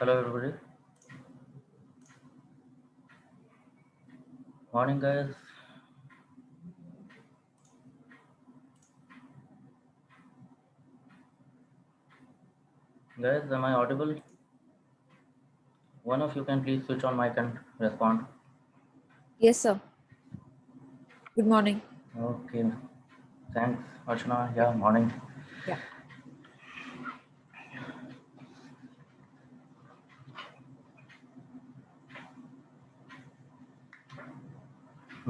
Hello everybody. Morning guys. Guys, am I audible? One of you can please switch on mic and respond. Yes, sir. Good morning. Okay. Thanks, Archana. Yeah, morning. Yeah.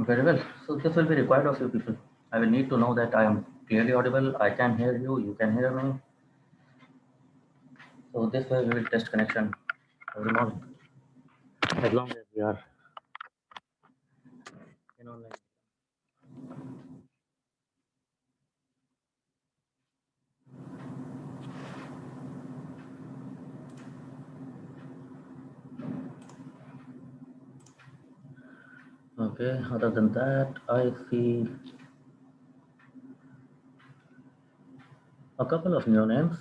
Very well. So this will be required of you people. I will need to know that I am clearly audible. I can hear you. You can hear me. So this way we will test connection every morning. As long as we are in online. Okay. Other than that, I see a couple of new names.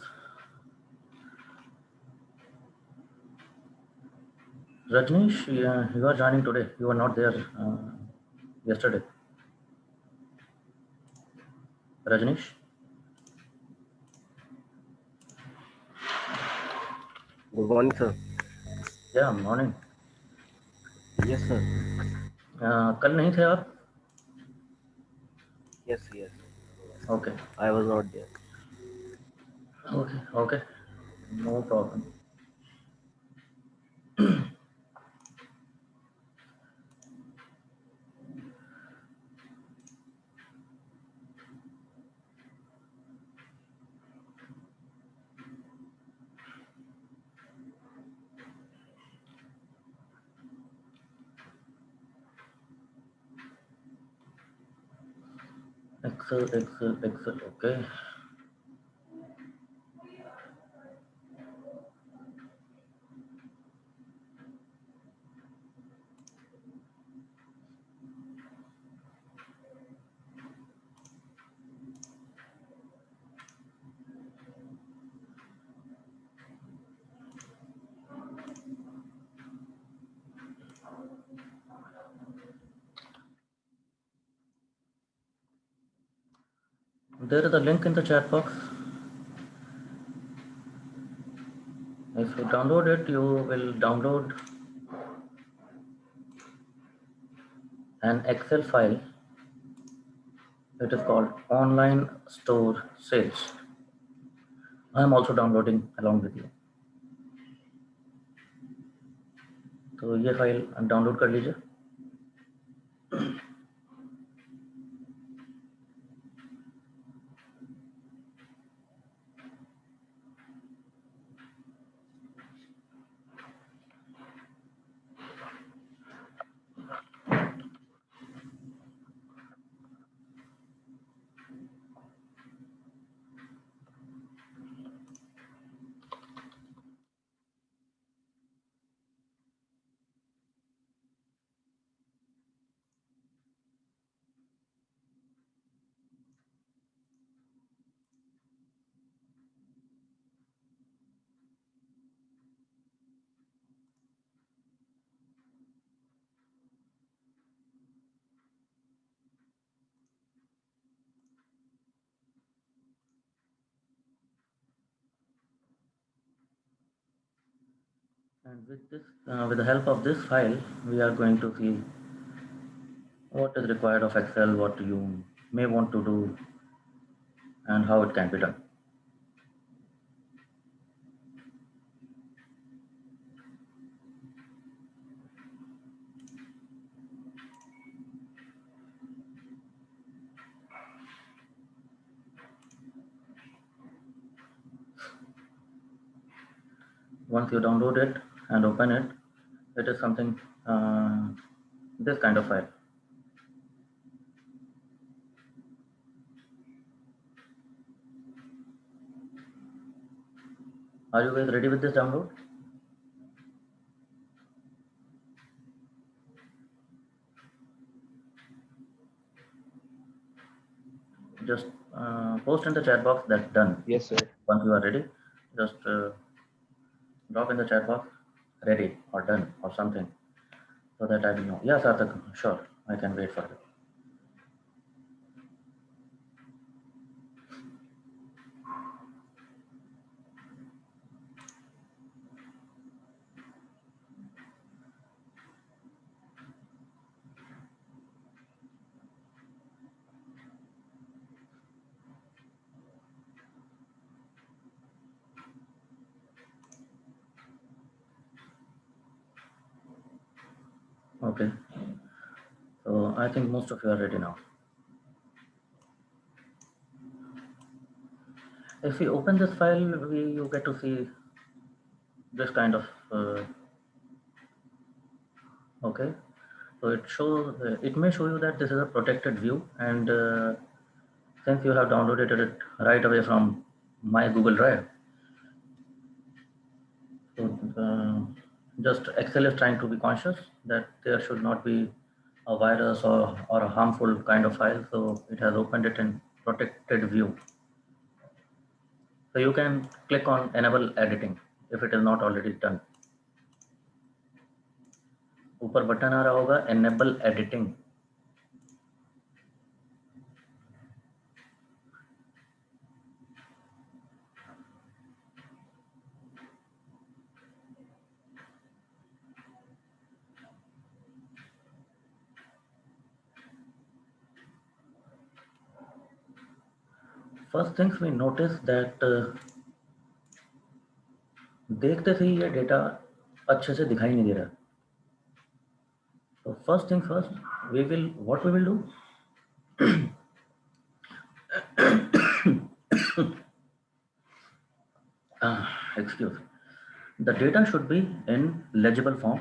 Rajnish, yeah, you are joining today. You were not there yesterday. Rajnish. Good morning, sir. Yeah, morning. Yes, sir. कल नहीं थे आप? Yes. Okay. I was not there. Okay. No problem. Excel. Okay. There is a link in the chat box. If you download it, you will download an Excel file. It is called Online Store Sales. I am also downloading along with you. तो ये file download कर लीजिए. And with this, with the help of this file, we are going to see what is required of Excel, what you may want to do, and how it can be done. Once you download it and open it, it is something this kind of file. Are you guys ready with this download? Just post in the chat box that's done. Yes, sir. Once you are ready, just drop in the chat box ready or done or something, so that I will know. Yes, Arthak, sure, I can wait for you. Okay, so I think most of you are ready now. If we open this file, you get to see this kind of, okay. So it may show you that this is a protected view, and since you have downloaded it right away from my Google Drive, so just Excel is trying to be conscious that there should not be a virus or a harmful kind of file. So it has opened it in protected view. So you can click on enable editing if it is not already done. ऊपर button आ रहा होगा enable editing. First things we notice that देखते से ही ये data अच्छे से दिखाई नहीं दे रहा. So first thing first, what we will do? Excuse. The data should be in legible form.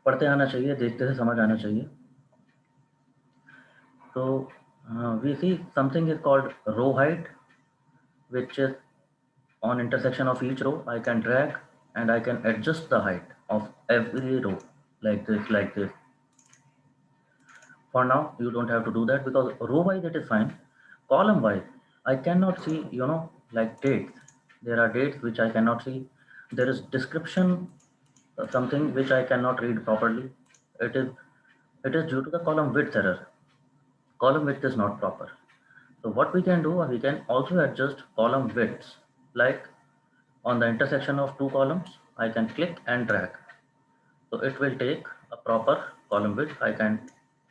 पढ़ते आना चाहिए, देखते से समझ आना चाहिए. So we see something is called row height, which is on intersection of each row. I can drag and I can adjust the height of every row like this, like this. For now, you don't have to do that because row wise it is fine. Column wise, I cannot see, like dates. There are dates which I cannot see. There is description, something which I cannot read properly. It is it is due to the column width error. Column width is not proper. So what we can do, we can also adjust column widths. Like on the intersection of two columns, I can click and drag. So it will take a proper column width. I can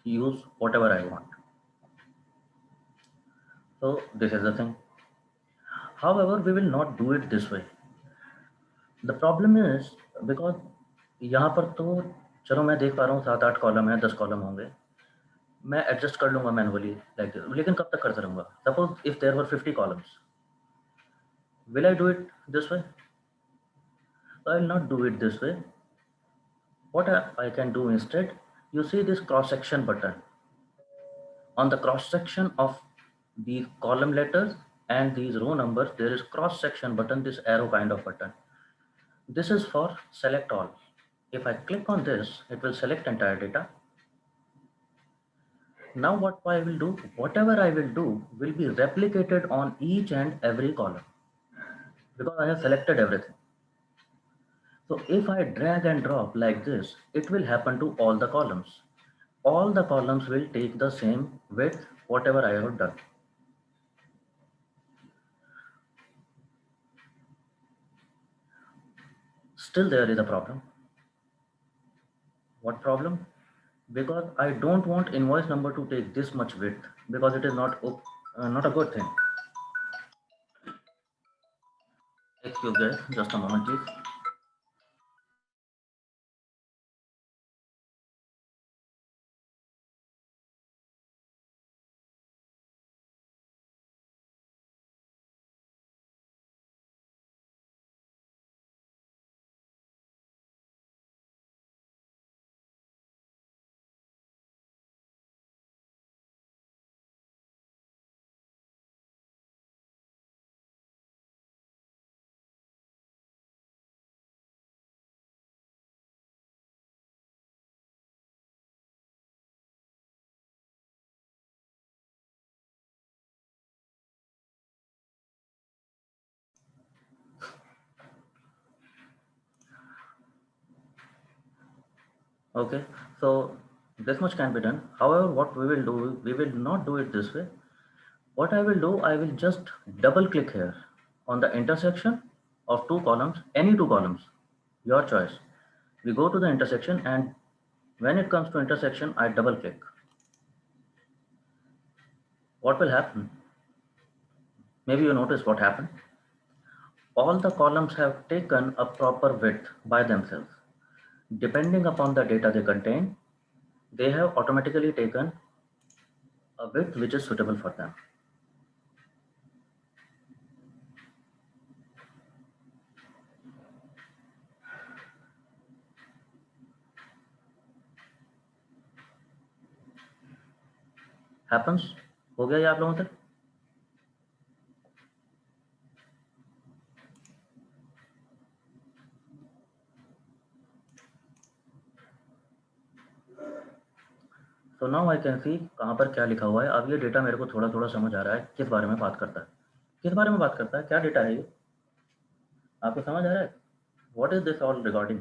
use whatever I want. So this is the thing. However, we will not do it this way. The problem is because यहाँ पर तो चलो मैं देख पा रहा हूँ 7-8 column है, 10 कॉलम होंगे, मैं एडजस्ट कर लूंगा मैनुअली लाइक, लेकिन कब तक करता रहूंगा? Suppose if there were 50 columns, will I do it this way? I will not do it this way. What I can do instead, you see this cross section button. On the cross section of these column letters and these row numbers, there is cross section button, this arrow kind of button. This is for select all. If I click on this, it will select entire data. Now what I will do, whatever I will do will be replicated on each and every column because I have selected everything. So if I drag and drop like this, it will happen to all the columns. All the columns will take the same width, whatever I have done. Still there is a problem. What problem? Because I don't want invoice number to take this much width because it is not a good thing. Excuse guys, just a moment please. Okay, so this much can be done. However, what we will do, we will not do it this way. What I will do, I will just double click here on the intersection of two columns, any two columns, your choice. We go to the intersection, and when it comes to intersection, I double click. What will happen? Maybe you notice what happened. All the columns have taken a proper width by themselves. Depending upon the data they contain, they have automatically taken a width which is suitable for them. Happens? हो गया ये आप लोगों तक? तो now I can see कहाँ पर क्या लिखा हुआ है। अब ये डेटा मेरे को थोड़ा थोड़ा समझ आ रहा है किस बारे में बात करता है, किस बारे में बात करता है, क्या डेटा है ये, आपको समझ आ रहा है? What is this all regarding?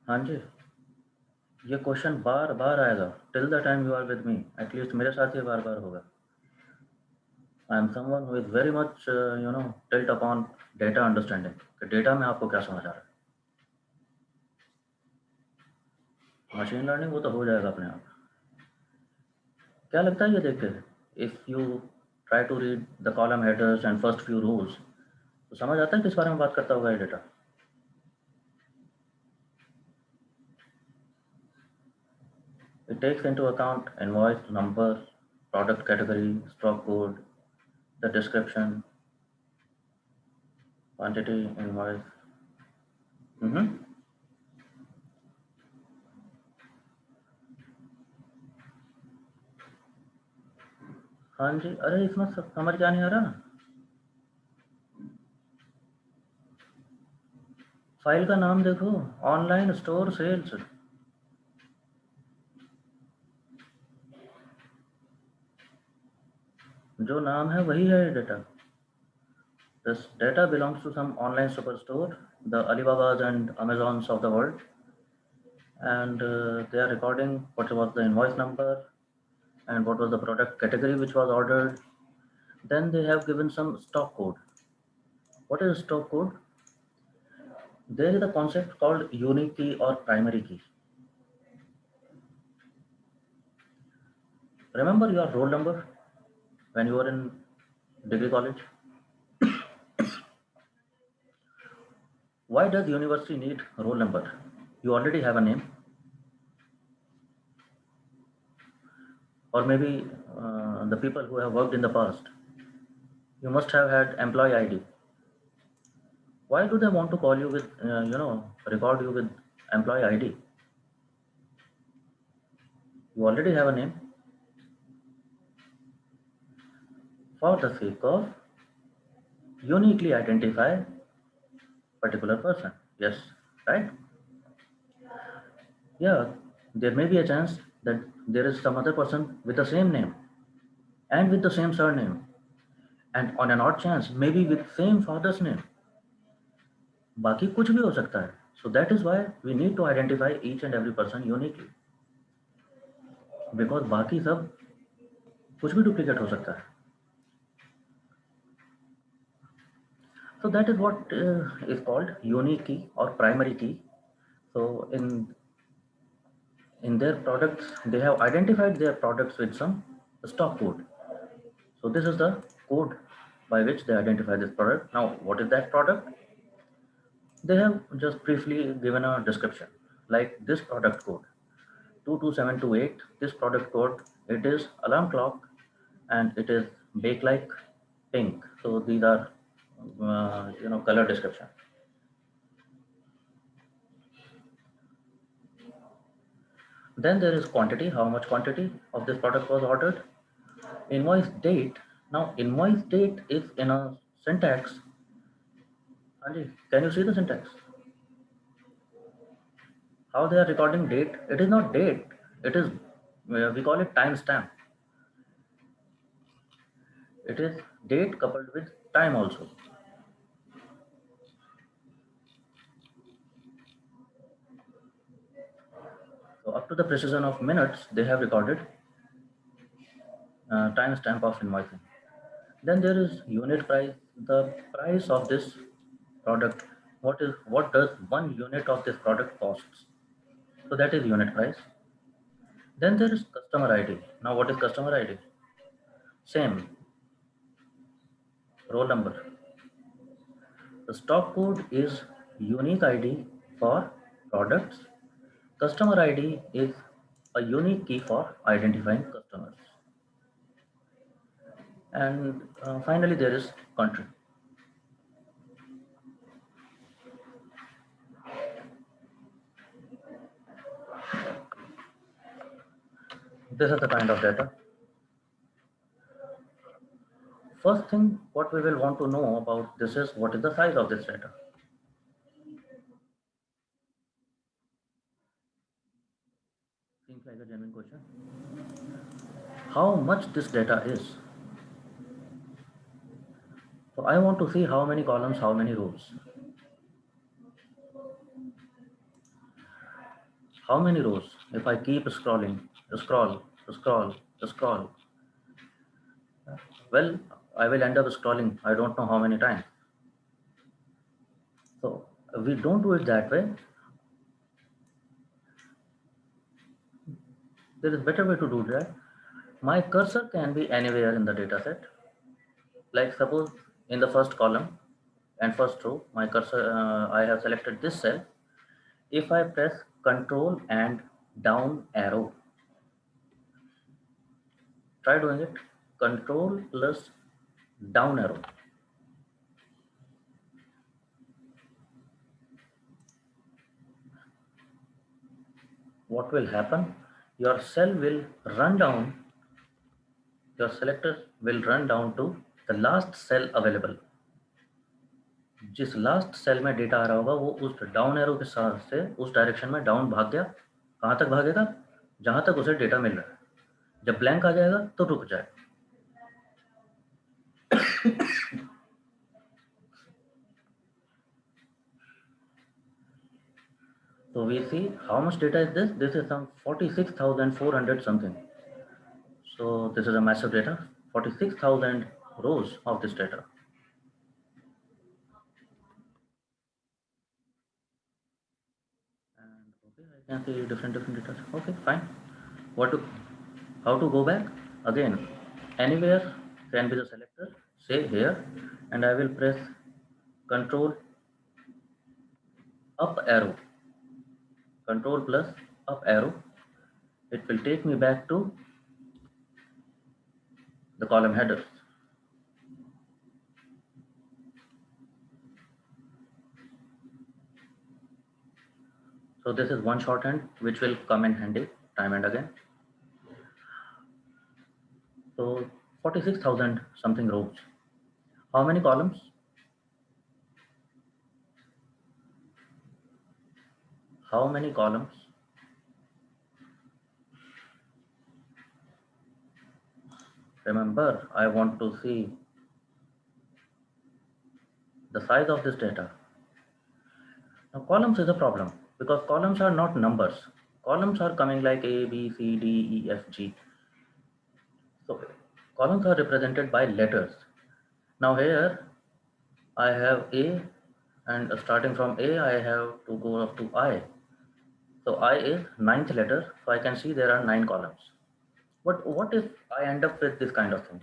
हाँ जी, ये क्वेश्चन बार बार आएगा till the time you are with me, at least मेरे साथ ये बार बार होगा। I am someone who is very much tilt upon data understanding, कि डेटा में आपको क्या समझ आ रहा है। मशीन लर्निंग वो तो हो जाएगा अपने आप। क्या लगता है ये देख के, if you try to read the column headers and first few rows, तो समझ आता है किस बारे में बात करता होगा ये data? It takes into account invoice number, product category, stock code, the description, quantity, invoice. हम्म। हाँ जी, अरे इसमें समझ क्या नहीं आ रहा? फाइल का नाम देखो, ऑनलाइन स्टोर सेल्स। जो नाम है वही है ये data. This data belongs to some online superstore, the Alibabas and Amazons of the world, and they are recording what was the invoice number and what was the product category which was ordered. Then they have given some stock code. What is stock code? There is a concept called unique key or primary key. Remember your roll number when you were in degree college? Why does university need roll number? You already have a name, or maybe the people who have worked in the past, you must have had employee ID. Why do they want to call you with, record you with employee ID? You already have a name. For the sake of uniquely identify particular person. Yes, right? Yeah, there may be a chance that there is some other person with the same name and with the same surname, and on an odd chance, maybe with same father's name. बाकी कुछ भी हो सकता है. So that is why we need to identify each and every person uniquely. Because बाकी सब कुछ भी डुप्लीकेट हो सकता है. So that is what is called unique key or primary key. So in their products, they have identified their products with some stock code. So this is the code by which they identify this product. Now, what is that product? They have just briefly given a description, like this product code 22728. This product code, it is alarm clock and it is bake like pink. So these are color description. Then there is quantity, how much quantity of this product was ordered. Invoice date. Now invoice date is in a syntax. Anji, can you see the syntax? how they are recording date. It is not date. It is, we call it timestamp. It is date coupled with time also. So up to the precision of minutes, they have recorded timestamp of invoicing. Then there is unit price, the price of this product. What does 1 unit of this product costs? So that is unit price. Then there is customer ID. Now what is customer ID? Same, roll number. The stock code is unique ID for products. Customer ID is a unique key for identifying customers. And finally, there is country. This is the kind of data. First thing, what we will want to know about this is what is the size of this data. Seems like a genuine question. How much this data is? So I want to see how many columns, how many rows. How many rows? If I keep scrolling, scroll, well, I will end up scrolling, I don't know how many times. So we don't do it that way. There is better way to do that. My cursor can be anywhere in the data set. Like suppose in the first column and first row, my cursor, I have selected this cell. If I press Control and down arrow, try doing it. Control plus down arrow. What will happen? Your cell will run down, your selector will run down to the last cell available. जिस last cell में data आ रहा होगा वो उस down arrow के साथ से उस डायरेक्शन में डाउन भाग गया. कहाँ तक भागेगा? जहां तक उसे डेटा मिल रहा है. जब ब्लैंक आ जाएगा तो रुक जाए. So we see how much data is this? This is some 46,400 something. So this is a massive data, 46,000 rows of this data. And okay, I can see different data. Okay, fine. How to go back? Again, anywhere can be the selector. Say here, and I will press Control up arrow. Control plus up arrow. It will take me back to the column headers. So this is one shorthand which will come in handy time and again. So 46,000 something rows. How many columns? How many columns? Remember, I want to see the size of this data. Now columns is a problem because columns are not numbers. Columns are coming like A, B, C, D, E, F, G. So columns are represented by letters. Now here I have A, and starting from A I have to go up to I. So I is ninth letter, so I can see there are 9 columns. But what if I end up with this kind of thing,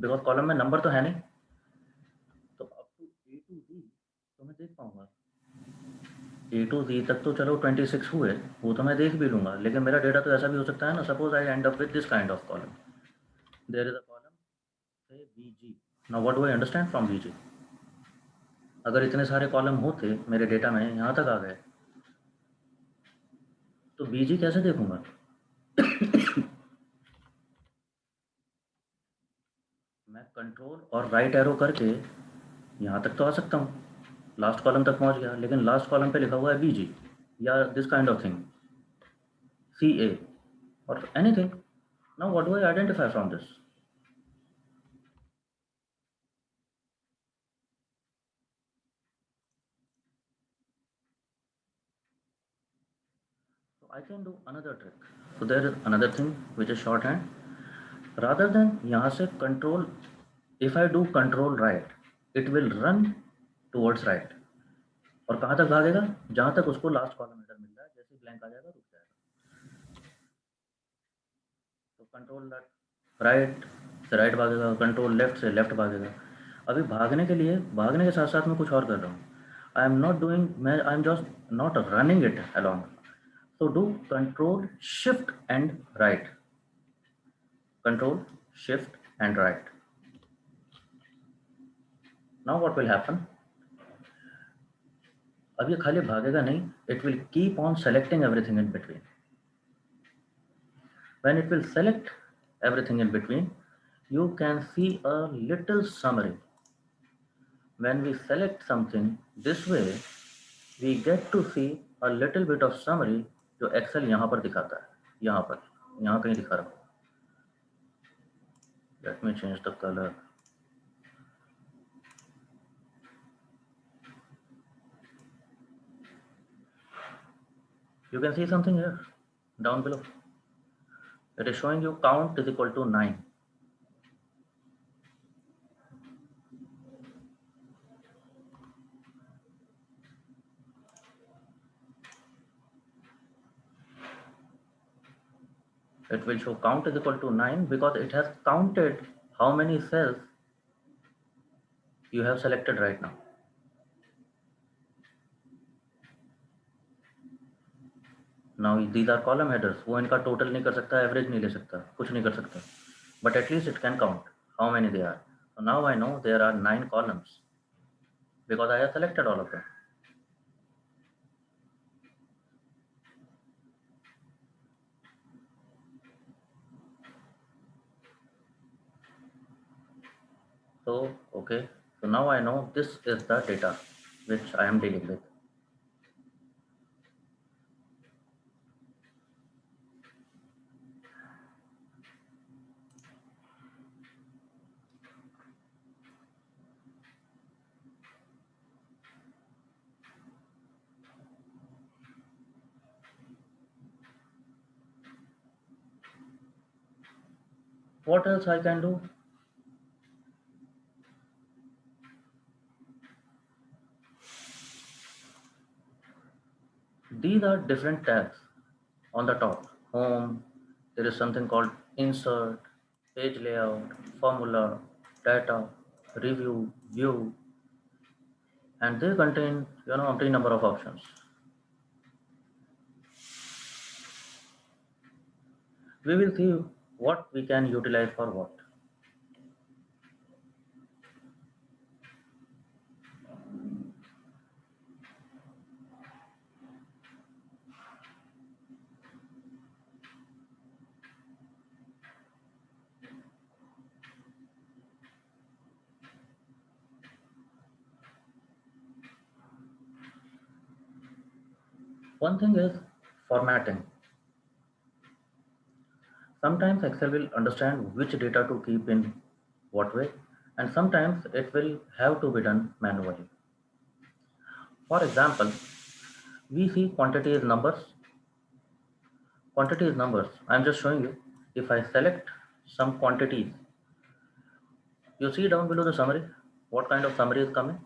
because column में number तो है नहीं, तो up to A to Z तो मैं देख पाऊंगा. A to Z तक तो चलो 26 हुए, वो तो मैं देख भी लूंगा, लेकिन मेरा डेटा तो ऐसा भी हो सकता है ना. Suppose I end up with this kind of column. There is a column, say BG. Now what do I understand from BG? अगर इतने सारे कॉलम होते मेरे डेटा में यहाँ तक आ गए तो बीजी कैसे देखूंगा? मैं कंट्रोल और राइट एरो करके यहाँ तक तो आ सकता हूँ, लास्ट कॉलम तक पहुँच गया, लेकिन लास्ट कॉलम पे लिखा हुआ है बीजी या this kind of thing. CA or anything. Now what do I identify from this? So I can do another trick. So there is another thing which is shorthand. Rather than यहाँ से control, if I do control right, it will run towards right. और कहाँ तक भागेगा? जहाँ तक उसको last column header मिल रहा है, जैसे ब्लैंक आ जाएगा रुक जाएगा. तो कंट्रोल राइट से राइट भागेगा, कंट्रोल लेफ्ट से लेफ्ट भागेगा. अभी भागने के लिए, भागने के साथ साथ मैं कुछ और कर रहा हूँ. आई एम नॉट डूइंग, मैं I am just not running it along. So do control shift and right. Control shift and right. Now what will happen? अब ये खाली भागेगा नहीं, it will keep on selecting everything in between. When it will select everything in between, you can see a little summary. When we select something this way, we get to see a little bit of summary जो Excel यहाँ पर दिखाता है, यहाँ पर, यहाँ कहीं दिखा रहा हूँ. Let me change the color. You can see something here down below. It is showing you count is equal to 9. It will show count is equal to 9 because it has counted how many cells you have selected right now. Now these are column headers. वो इनका total नहीं कर सकता, average नहीं ले सकता, कुछ नहीं कर सकता. But at least it can count how many they are. So now I know there are 9 columns because I have selected all of them. So okay, so now I know this is the data which I am dealing with. What else I can do? These are different tabs on the top. Home, there is something called insert, page layout, formula, data, review, view, and they contain umpteen number of options. We will see what we can utilize for what. One thing is formatting. Sometimes Excel will understand which data to keep in what way, and sometimes it will have to be done manually. For example, we see quantity is numbers. Quantity is numbers. I'm just showing you. If I select some quantities, you see down below the summary, what kind of summary is coming?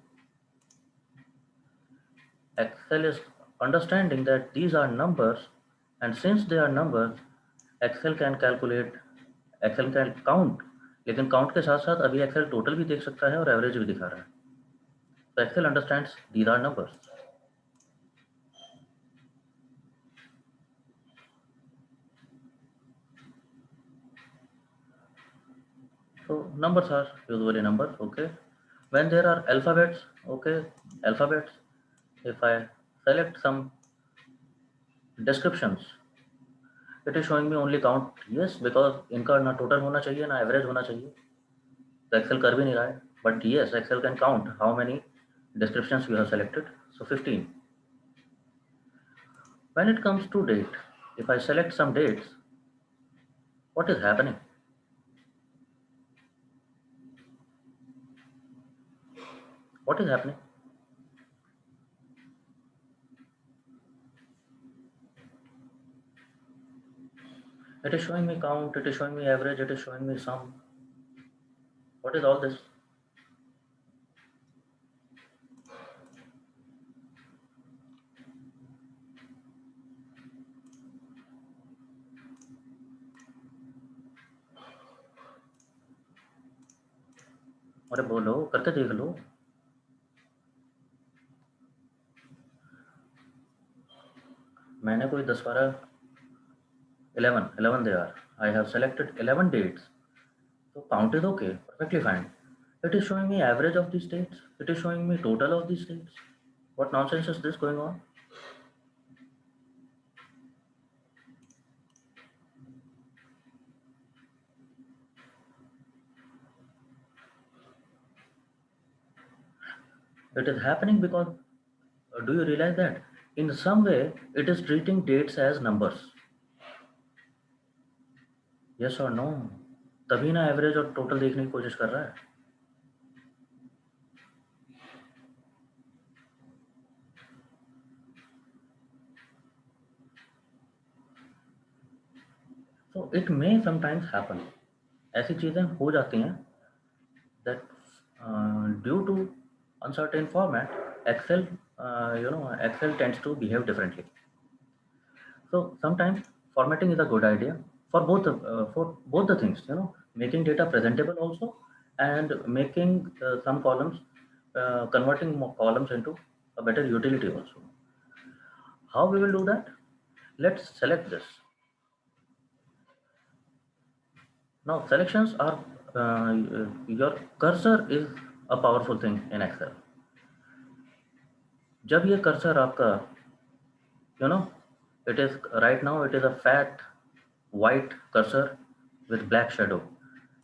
Excel is understanding that these are numbers, and since they are numbers, Excel can calculate, Excel can count, लेकिन count के साथ साथ अभी Excel total भी देख सकता है और average भी दिखा रहा है. So Excel understands these are numbers. So numbers are usually numbers, okay. When there are alphabets, okay, alphabets, if I select some descriptions, it is showing me only count. Yes, because इनका ना total होना चाहिए ना average होना चाहिए. तो Excel कर भी नहीं रहा है. But yes, Excel can count how many descriptions you have selected. So 15. When it comes to date, If I select some dates, what is happening? What is happening? It is showing me count, it is showing me average, it is showing me sum. What is all this? अरे बोलो, करके देख लो. मैंने कोई 10-12 11 there. I have selected 11 dates. So count is okay, perfectly fine. It is showing me average of these dates. It is showing me total of these dates. What nonsense is this going on? It is happening because do you realize that in some way it is treating dates as numbers? Yes or no? तभी ना average और total देखने की कोशिश कर रहा है. So it may sometimes happen. ऐसी चीजें हो जाती हैं that due to uncertain format, Excel, Excel tends to behave differently. So sometimes formatting is a good idea for both the things. Making data presentable also, and making some columns, converting more columns into a better utility also. How we will do that? Let's select this. Now selections are your cursor is a powerful thing in Excel. जब ये cursor आपका it is right now it is a fat white cursor with black shadow,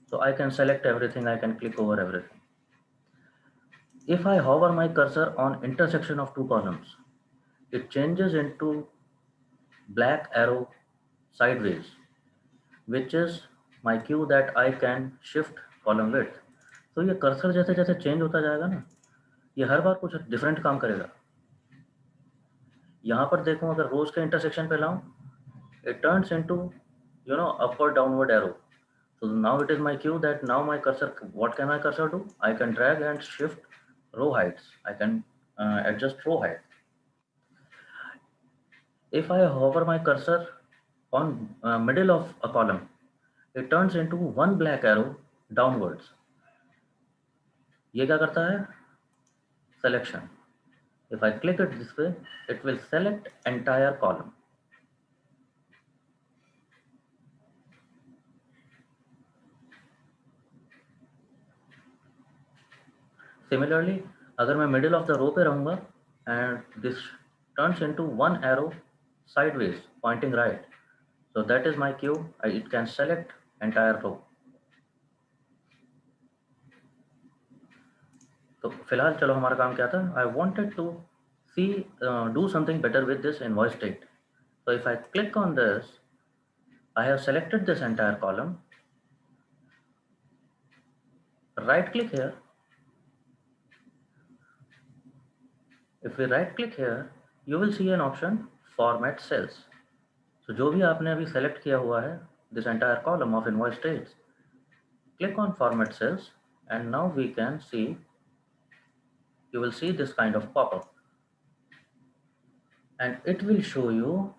so I can select everything, I can click over everything. If I hover my cursor on intersection of two columns, it changes into black arrow sideways, which is my cue that I can shift column width. तो ये cursor जैसे जैसे change होता जाएगा ना, ये हर बार कुछ different काम करेगा. यहाँ पर देखूं, अगर रोज के इंटरसेक्शन पे लाऊं, it turns into upward downward arrow. So now it is my cue that now my cursor, what can my cursor do? I can drag and shift row heights. I can adjust row height. If I hover my cursor on middle of a column, it turns into one black arrow downwards. ये क्या करता है? Selection. If I click it this way, it will select entire column. Similarly, अगर मैं middle of the row पे रहूँगा and this turns into one arrow sideways pointing right, so that is my cue. It can select entire row. तो फिलहाल चलो, हमारा काम क्या था? I wanted to see do something better with this invoice date. So if I click on this, I have selected this entire column. Right click here. If we right click here, you will see an option format cells. So जो भी आपने अभी select किया हुआ है, this entire column of invoice dates, click on format cells, and now we can see, you will see this kind of pop-up, and it will show you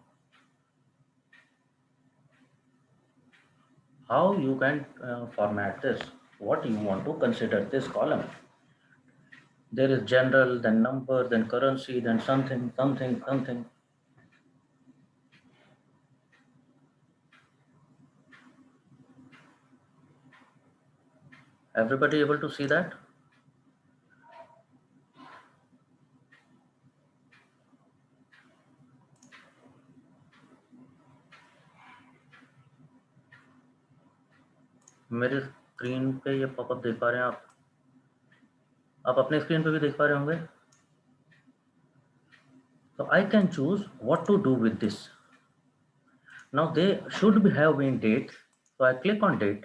how you can format this, what you want to consider this column. There is general, then number, then currency, then something, something, something. Everybody able to see that? मेरे screen पे ये popup देख पा रहे हैं आप अपने screen पे भी देख पा रहे होंगे. So I can choose what to do with this. Now they should have been dates, so I click on date.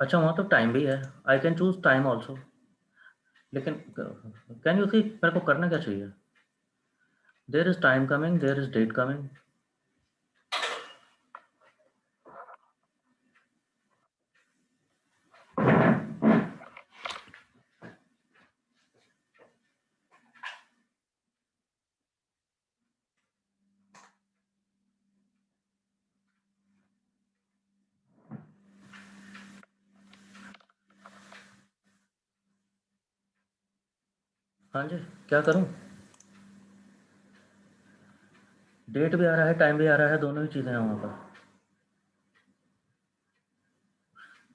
अच्छा वहाँ तो टाइम भी है, I can choose time also, लेकिन कैन यू सी मेरे को करना क्या चाहिए? There is time coming, there is date coming. हाँ जी, क्या करूँ? डेट भी आ रहा है, टाइम भी आ रहा है, दोनों ही चीज़ें हैं वहाँ पर.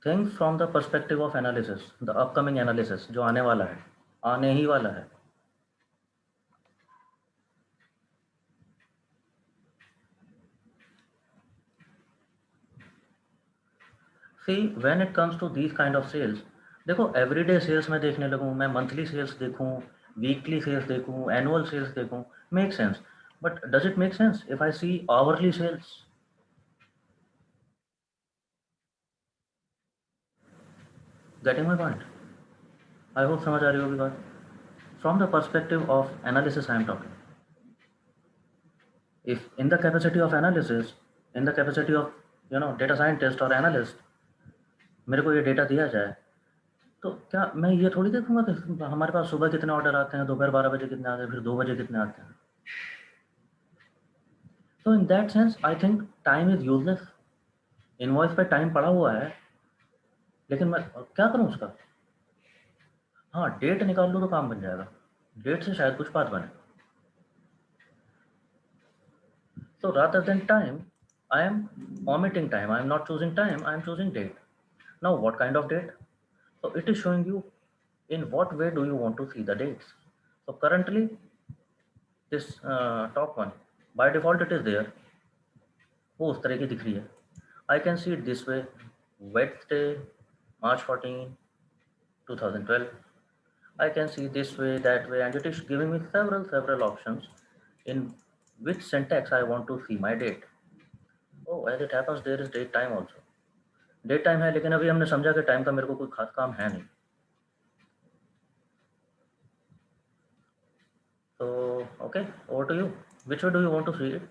Things from the perspective of analysis, the upcoming analysis, जो आने वाला है, आने ही वाला है. See when it comes to these kind of sales, देखो एवरीडे सेल्स में देखने लगूँ, मैं मंथली सेल्स देखूँ, वीकली सेल्स देखूँ, एनुअल सेल्स देखूँ, make sense. But does it make sense if I see hourly sales? Getting my point? I hope समझ आ रही होगी बात. From the perspective of analysis I am talking. If in the capacity of analysis, in the capacity of data scientist or analyst, मेरे को ये data दिया जाए, तो क्या मैं ये थोड़ी देखूंगा कि हमारे पास सुबह कितने ऑर्डर आते हैं, दोपहर 12 बजे कितने आते हैं, फिर 2 बजे कितने आते हैं? तो in that sense I think time is useless. Invoice पे टाइम पड़ा हुआ है, लेकिन मैं क्या करूँ उसका? हाँ, डेट निकाल लूँ तो काम बन जाएगा. डेट से शायद कुछ बात बने. So rather than time, I am omitting time. I am not choosing time. I am choosing date. Now, what kind of date? So it is showing you in what way do you want to see the dates. So currently, this top one, by default it is there. वो उस तरह की दिख रही है. I can see it this way. Wednesday, March 14, 2012. I can see this way, that way, and it is giving me several options in which syntax I want to see my date. Oh, as it happens, there is date time also. Date time है, लेकिन अभी हमने समझा कि time का मेरे को कोई खास काम है नहीं. तो okay, over to you. Which way do you want to see it?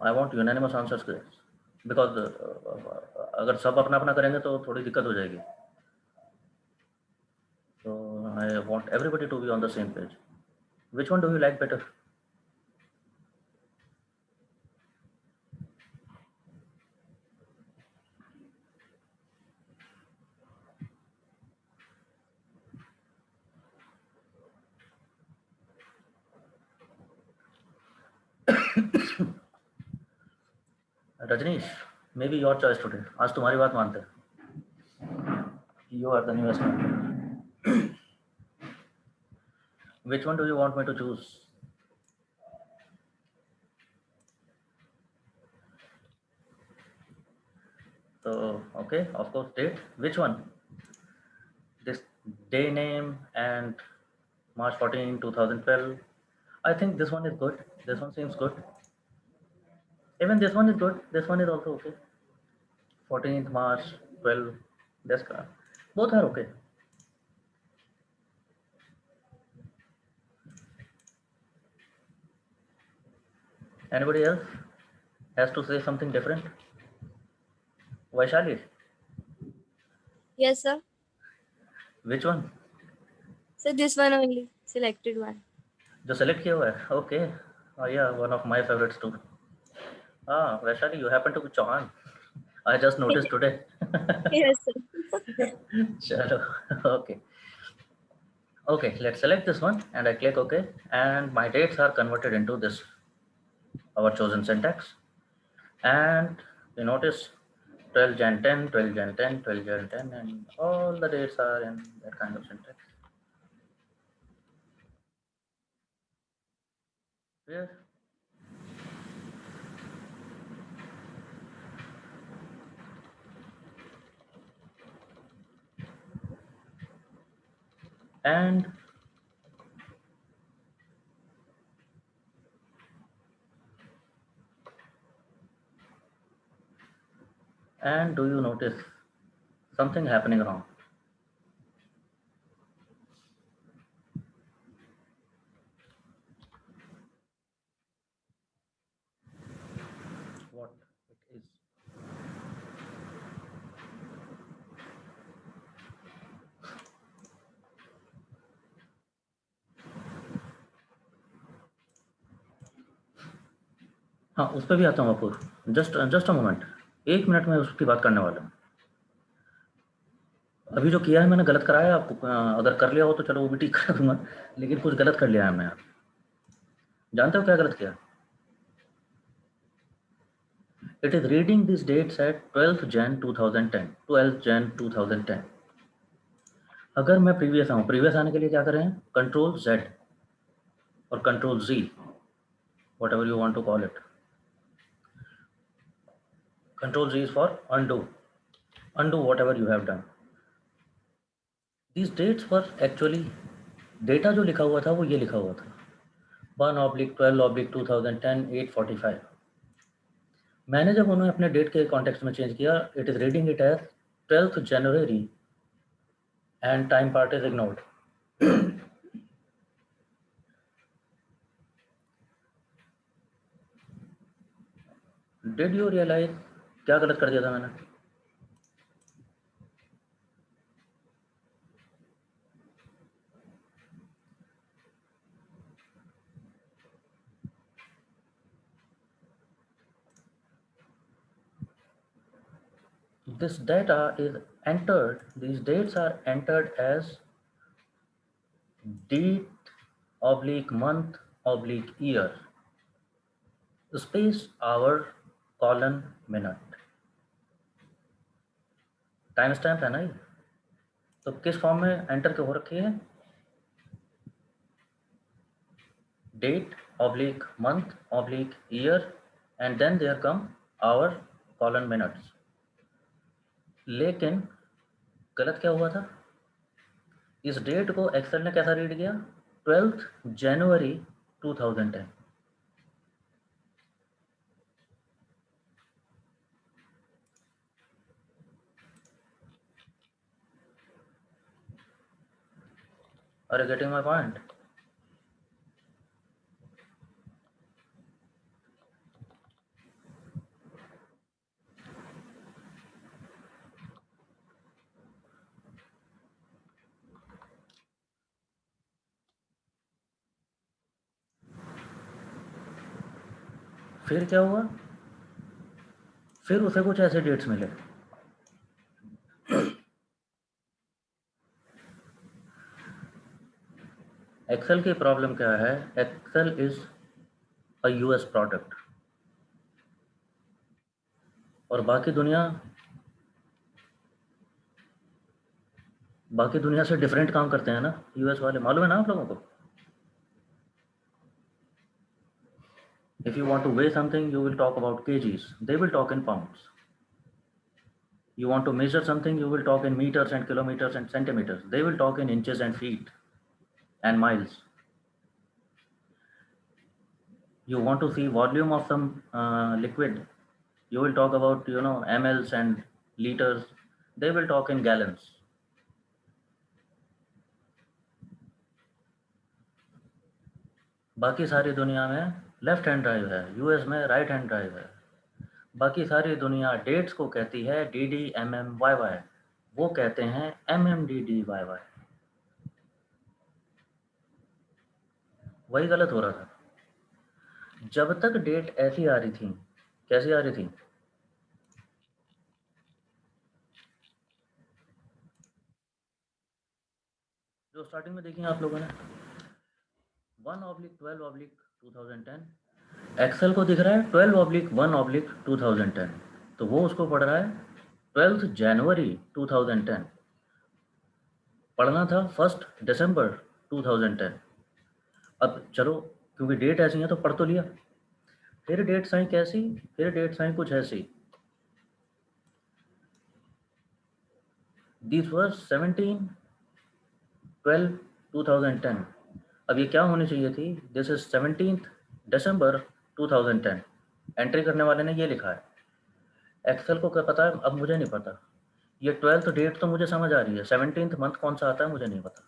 I want unanimous answers because अगर सब अपना अपना करेंगे तो थोड़ी दिक्कत हो जाएगी. तो I want everybody to be on the same page. Which one do you like better? Rajneesh, may be your choice today. आज तुम्हारी बात मानते हैं. You are the newest member. Which one do you want me to choose? So okay, of course, date. Which one? This day name and March 14, 2012. I think this one is good. This one seems good. Even this one is good. This one is also okay. 14th March, 12. This car. Both are okay. Anybody else has to say something different? Vaishali, Yes, sir. which one? So this one only, selected one. जो select किया हुआ है? Okay. Oh yeah, one of my favorites too. Ah, Vaishali, you happen to be Chauhan. I just noticed today. Yes, sir. Chalo. Okay. Okay, let's select this one and I click OK, and my dates are converted into this, our chosen syntax. And you notice 12 Jan 10, 12 Jan 10, 12 Jan 10, and all the dates are in that kind of syntax. Clear? And and do you notice something happening wrong? What it is? हाँ, उस पर भी आता हूँ अपूर। Just just a moment, 1 minute में उसकी बात करने वाला हूँ। अभी जो किया है मैंने गलत कराया आपको, अगर कर लिया हो तो चलो वो भी ठीक करा दूंगा, लेकिन कुछ गलत कर लिया है मैं। जानते हो क्या गलत किया? It is reading this dates at 12th Jan 2010, 12th Jan 2010। अगर मैं प्रीवियस आऊँ, प्रीवियस आने के लिए क्या करें? कंट्रोल Z और control Z, whatever you want to call it. Control Z is for undo, undo whatever you have done. These dates were actually, data जो लिखा हुआ था वो ये लिखा हुआ था 1/12/2010 8:45। मैंने जब उन्हें अपने डेट के कॉन्टेक्स्ट में चेंज किया, it is reading it as 12th January and time part is ignored. Did you realize क्या गलत कर दिया था मैंने? This data is entered, these dates are entered as date oblique month oblique year space hour colon minute। Time stamp है ना ये, तो किस फॉर्म में एंटर के हो रखी है? Date oblique month oblique year and then there come hour colon minutes। लेकिन गलत क्या हुआ था? इस डेट को एक्सेल ने कैसा रीड किया? 12th January 2010। Are you getting my point? फिर क्या हुआ? फिर उसे कुछ ऐसे डेट्स मिले। एक्सेल की प्रॉब्लम क्या है? Excel is a US product और बाकी दुनिया से डिफरेंट काम करते हैं ना यूएस वाले, मालूम है ना आप लोगों को? If you want to weigh something you will talk about kgs, they will talk in pounds। You want to measure something, you will talk in meters and kilometers and centimeters, they will talk in inches and feet and miles। You want to see volume of some liquid, you will talk about mls and liters, they will talk in gallons। बाकी सारी दुनिया में left hand drive है, US में right hand drive है। बाकी सारी दुनिया डेट्स को कहती है DDMMYY, वो कहते हैं MMDDYY। वही गलत हो रहा था। जब तक डेट ऐसी आ रही थी, कैसी आ रही थी? जो स्टार्टिंग में देखी आप लोगों ने 1/12/2010, एक्सेल को दिख रहा है 12/1/2010, तो वो उसको पढ़ रहा है 12th January 2010। पढ़ना था 1st December 2010। अब चलो क्योंकि डेट ऐसी है तो पढ़ तो लिया। फिर डेट्स आई कैसी? फिर डेट्स आई कुछ ऐसी, दिस वाज 17/12/2010। अब ये क्या होनी चाहिए थी? This is 17th December 2010। Entry करने वाले ने ये लिखा है। एक्सेल को क्या पता है, अब मुझे नहीं पता। ये 12th डेट तो मुझे समझ आ रही है, 17th मंथ कौन सा आता है मुझे नहीं पता।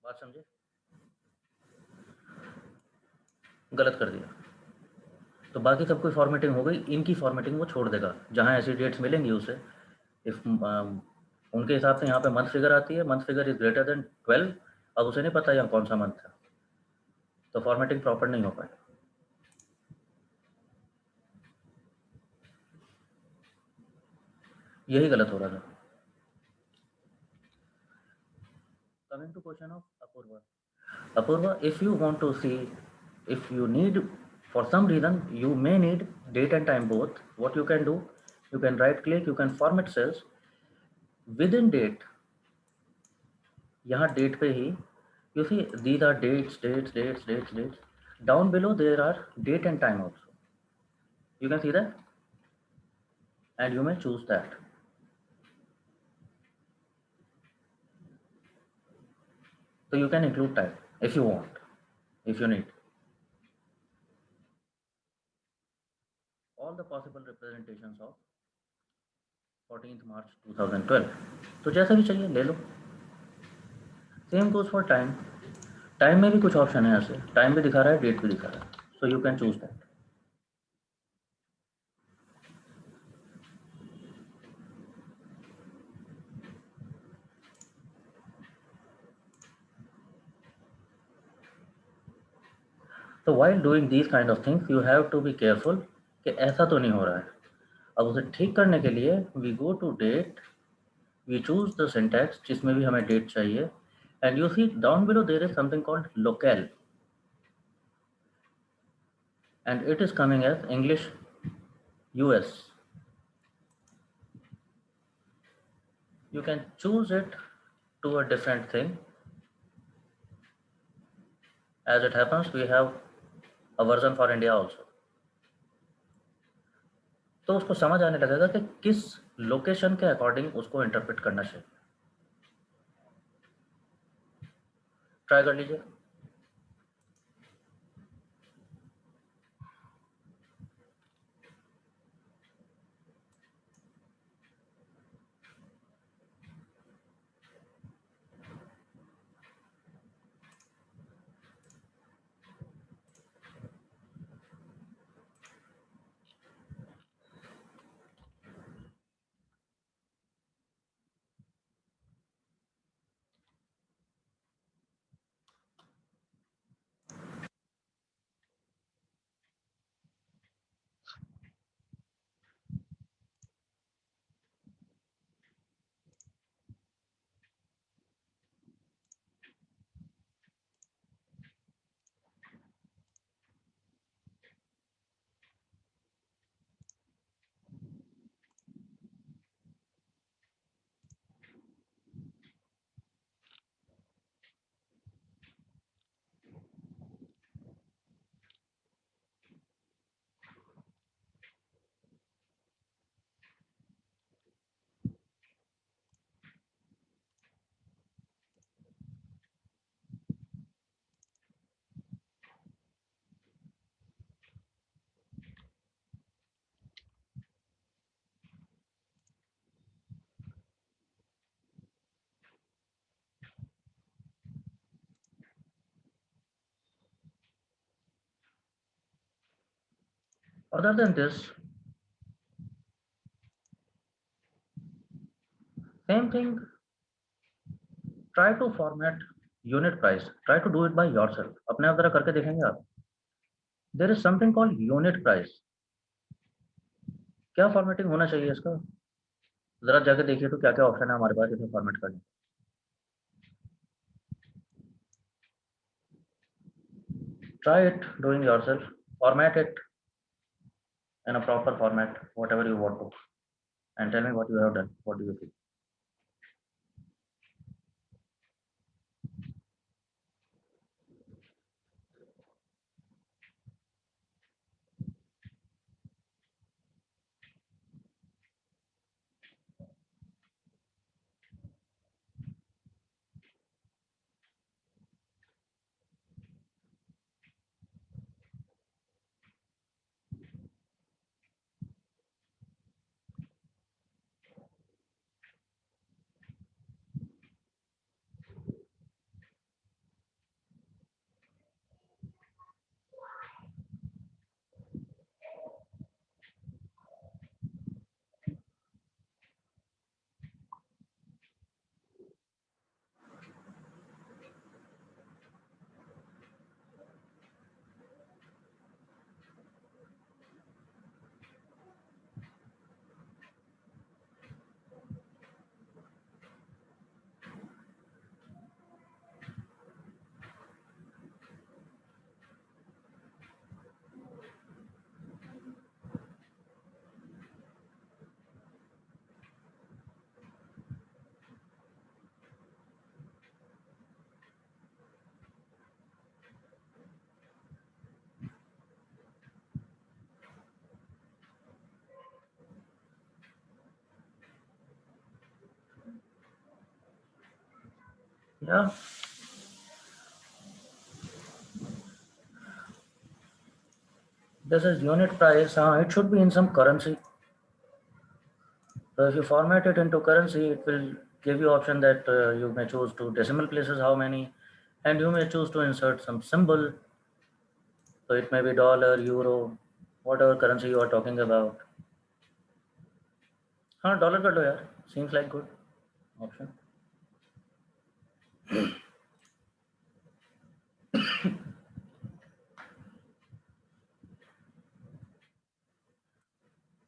बात समझे? गलत कर दिया तो बाकी सब कोई फॉर्मेटिंग हो गई, इनकी फॉर्मेटिंग वो छोड़ देगा। जहाँ ऐसी डेट्स मिलेंगी उसे, इफ उनके हिसाब से यहाँ पे मंथ फिगर आती है, month figure is greater then 12, अब उसे नहीं पता यहाँ कौन सा मंथ है, तो फॉर्मेटिंग प्रॉपर नहीं हो पाए। यही गलत हो रहा था। Coming to question of Apurva. Apurva, if you want to see, if you need, for some reason, you may need date and time both, what you can do, you can right click, you can format cells within date. यहाँ date पे ही, you see these are dates. Down below there are date and time also. You can see that, and you may choose that. So you can include time if you want, if you need. All the possible representations of 14th March 2012. तो जैसा भी चाहिए ले लो। Same goes for time. Time में भी कुछ option है, ऐसे टाइम भी दिखा रहा है, डेट भी दिखा रहा है, so you can choose that. तो while doing these kind of things you have to be careful कि ऐसा तो नहीं हो रहा है। अब उसे ठीक करने के लिए we go to date, we choose the syntax जिसमें भी हमें डेट चाहिए, and you see down below there is something called locale, and it is coming as English US. You can choose it to a different thing. As it happens, we have a version for India also. तो उसको समझ आने लगेगा कि किस location के according उसको interpret करना चाहिए। ट्राई कर लीजिए। Other than this, same thing, try to format unit price, try to do it by yourself। अपने आप जरा करके देखेंगे आप। There is something called unit price। क्या फॉर्मेटिंग होना चाहिए इसका, जरा जाके देखिए तो क्या क्या ऑप्शन है हमारे पास इसे फॉर्मेट करने। Try it doing yourself, format it in a proper format, whatever you want to, and tell me what you have done, what do you think? Yeah. This is unit price. It should be in some currency. So if you format it into currency, it will give you option that you may choose to decimal places how many, and you may choose to insert some symbol. So it may be dollar, euro, whatever currency you are talking about. हाँ dollar कर लो यार, seems like good option.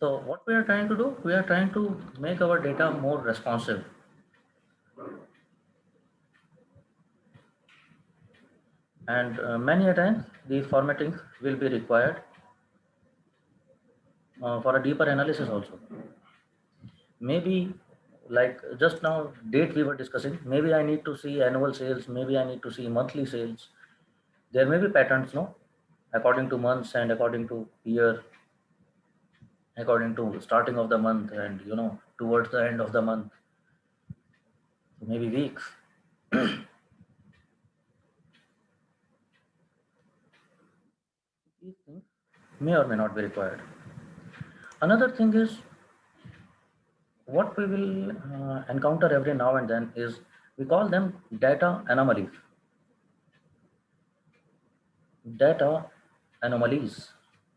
So what we are trying to do, we are trying to make our data more responsive. And many a times these formatting will be required for a deeper analysis also. Maybe like just now date we were discussing, maybe I need to see annual sales, maybe I need to see monthly sales. There may be patterns, no, according to months and according to year, according to starting of the month and towards the end of the month, maybe weeks. These things may or may not be required. Another thing is what we will encounter every now and then is we call them data anomalies. Data anomalies.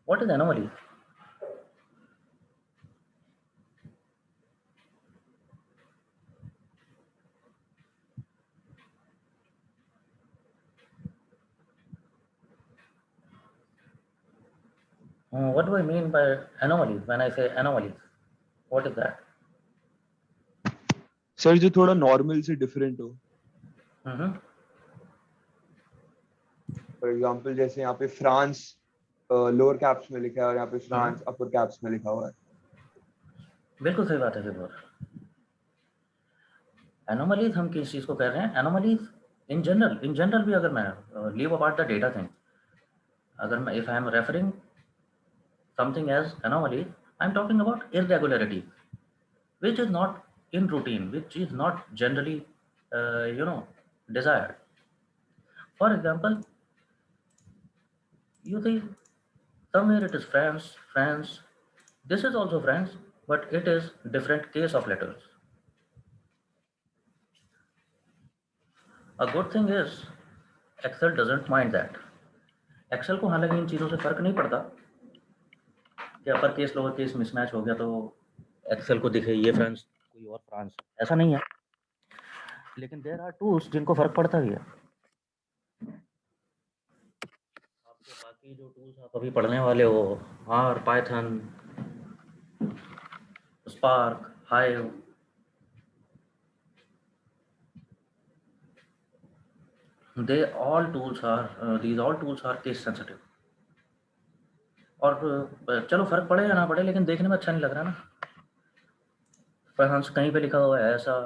What is anomaly? What do I mean by anomaly when I say anomaly? What is that? Sir जो थोड़ा normal से different हो. Mm-hmm. For example जैसे यहाँ पे France lower caps में लिखा है और यहाँ पे फ्रांस अपर कैप्स में लिखा हुआ है. बिल्कुल सही बात है विभोर. एनोमलीज हम किस चीज़ को कह रहे हैं? एनोमलीज इन जनरल भी अगर मैं leave apart the data thing, अगर मैं if I am referring something as anomaly, I'm talking about irregularity, which is not in routine, which is not generally desired. For example, you see somewhere it is France, this is also France, but it is different case of letters. A good thing is Excel doesn't mind that. Excel को हालांकि इन चीज़ों से फर्क नहीं पड़ता कि अपर case lower case mismatch हो गया तो एक्सेल को दिखे ये फ्रांस कोई और फ्रांस, ऐसा नहीं है. लेकिन देयर आर टूल्स जिनको फर्क पड़ता भी है. आपके बाकी जो टूल्स आप अभी पढ़ने वाले हो, R, Python, Spark, Hive, they all tools are these all tools are case sensitive. और चलो फर्क पड़े या ना पड़े, लेकिन देखने में अच्छा नहीं लग रहा ना. फ्रांस कहीं पे लिखा हुआ है ऐसा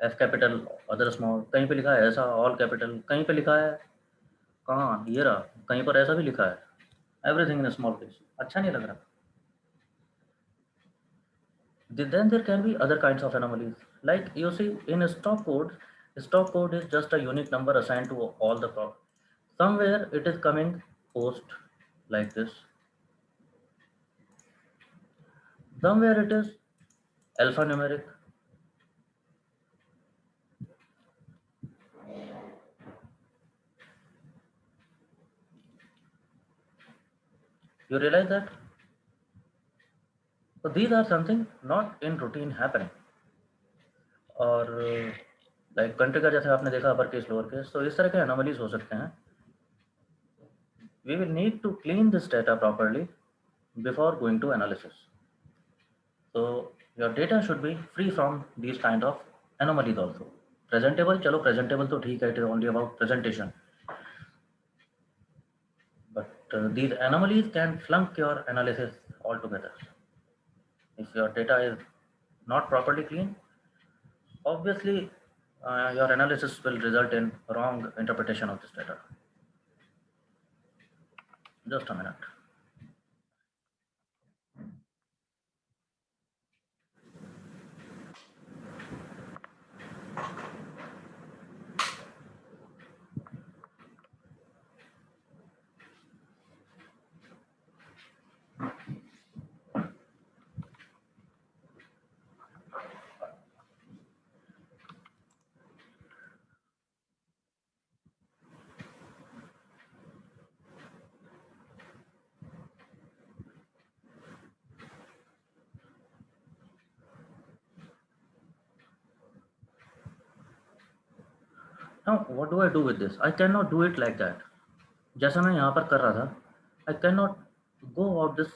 एफ कैपिटल अदर स्मॉल, कहीं पे लिखा है ऐसा ऑल कैपिटल, कहीं पे लिखा है कहाँ ये रहा, कहीं पर ऐसा भी लिखा है एवरीथिंग इन स्मॉल केस. अच्छा नहीं लग रहा. Then there can be other kinds of anomalies. Like you see in a stock code is just a unique number assigned to all the crop. Somewhere it is coming post like this. Somewhere it is alphanumeric. You realize that? So these are something not in routine happening. और like country का जैसे आपने देखा अपर case lower case, तो इस तरह के anomalies हो सकते हैं. We will need to clean this data properly before going to analysis. So your data should be free from these kind of anomalies also. Presentable, chalo presentable to theek hai, it is only about presentation. But these anomalies can flunk your analysis altogether. If your data is not properly clean, obviously your analysis will result in wrong interpretation of this data. Just a minute. Now, what do I do with this? I cannot do it like that. जैसा मैं यहाँ पर कर रहा था, I cannot go about this,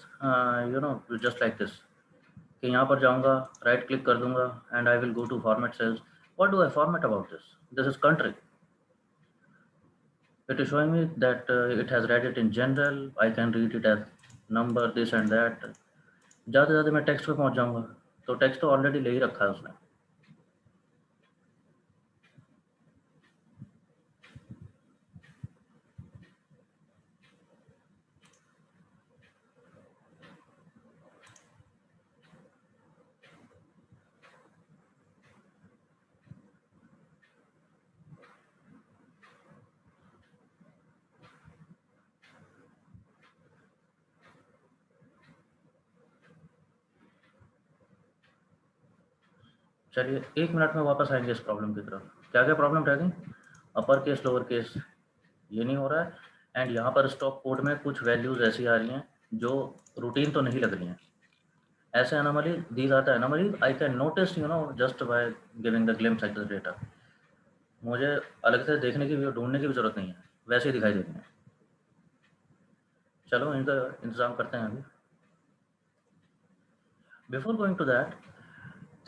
just like this. कि यहाँ पर जाऊँगा, right click कर दूँगा, and I will go to format cells. What do I format about this? This is country. It is showing me that it has read it in general. I can read it as number, this and that. ज़्यादा से ज़्यादा मैं text पे पहुँच जाऊँगा, तो text तो already ले ही रखा है उसने. चलिए 1 मिनट में वापस आएंगे इस प्रॉब्लम की तरफ. क्या क्या प्रॉब्लम रह गई? अपर केस, लोअर केस, ये नहीं हो रहा है. एंड यहाँ पर स्टॉप कोड में कुछ वैल्यूज ऐसी आ रही हैं जो रूटीन तो नहीं लग रही हैं. ऐसे anomaly, these are the anomaly I can notice just by giving the glimpse at the data. मुझे अलग से देखने की भी, ढूंढने की भी जरूरत नहीं है, वैसे ही दिखाई देती हैं. चलो इनका इंतजाम करते हैं अभी. Before going to that,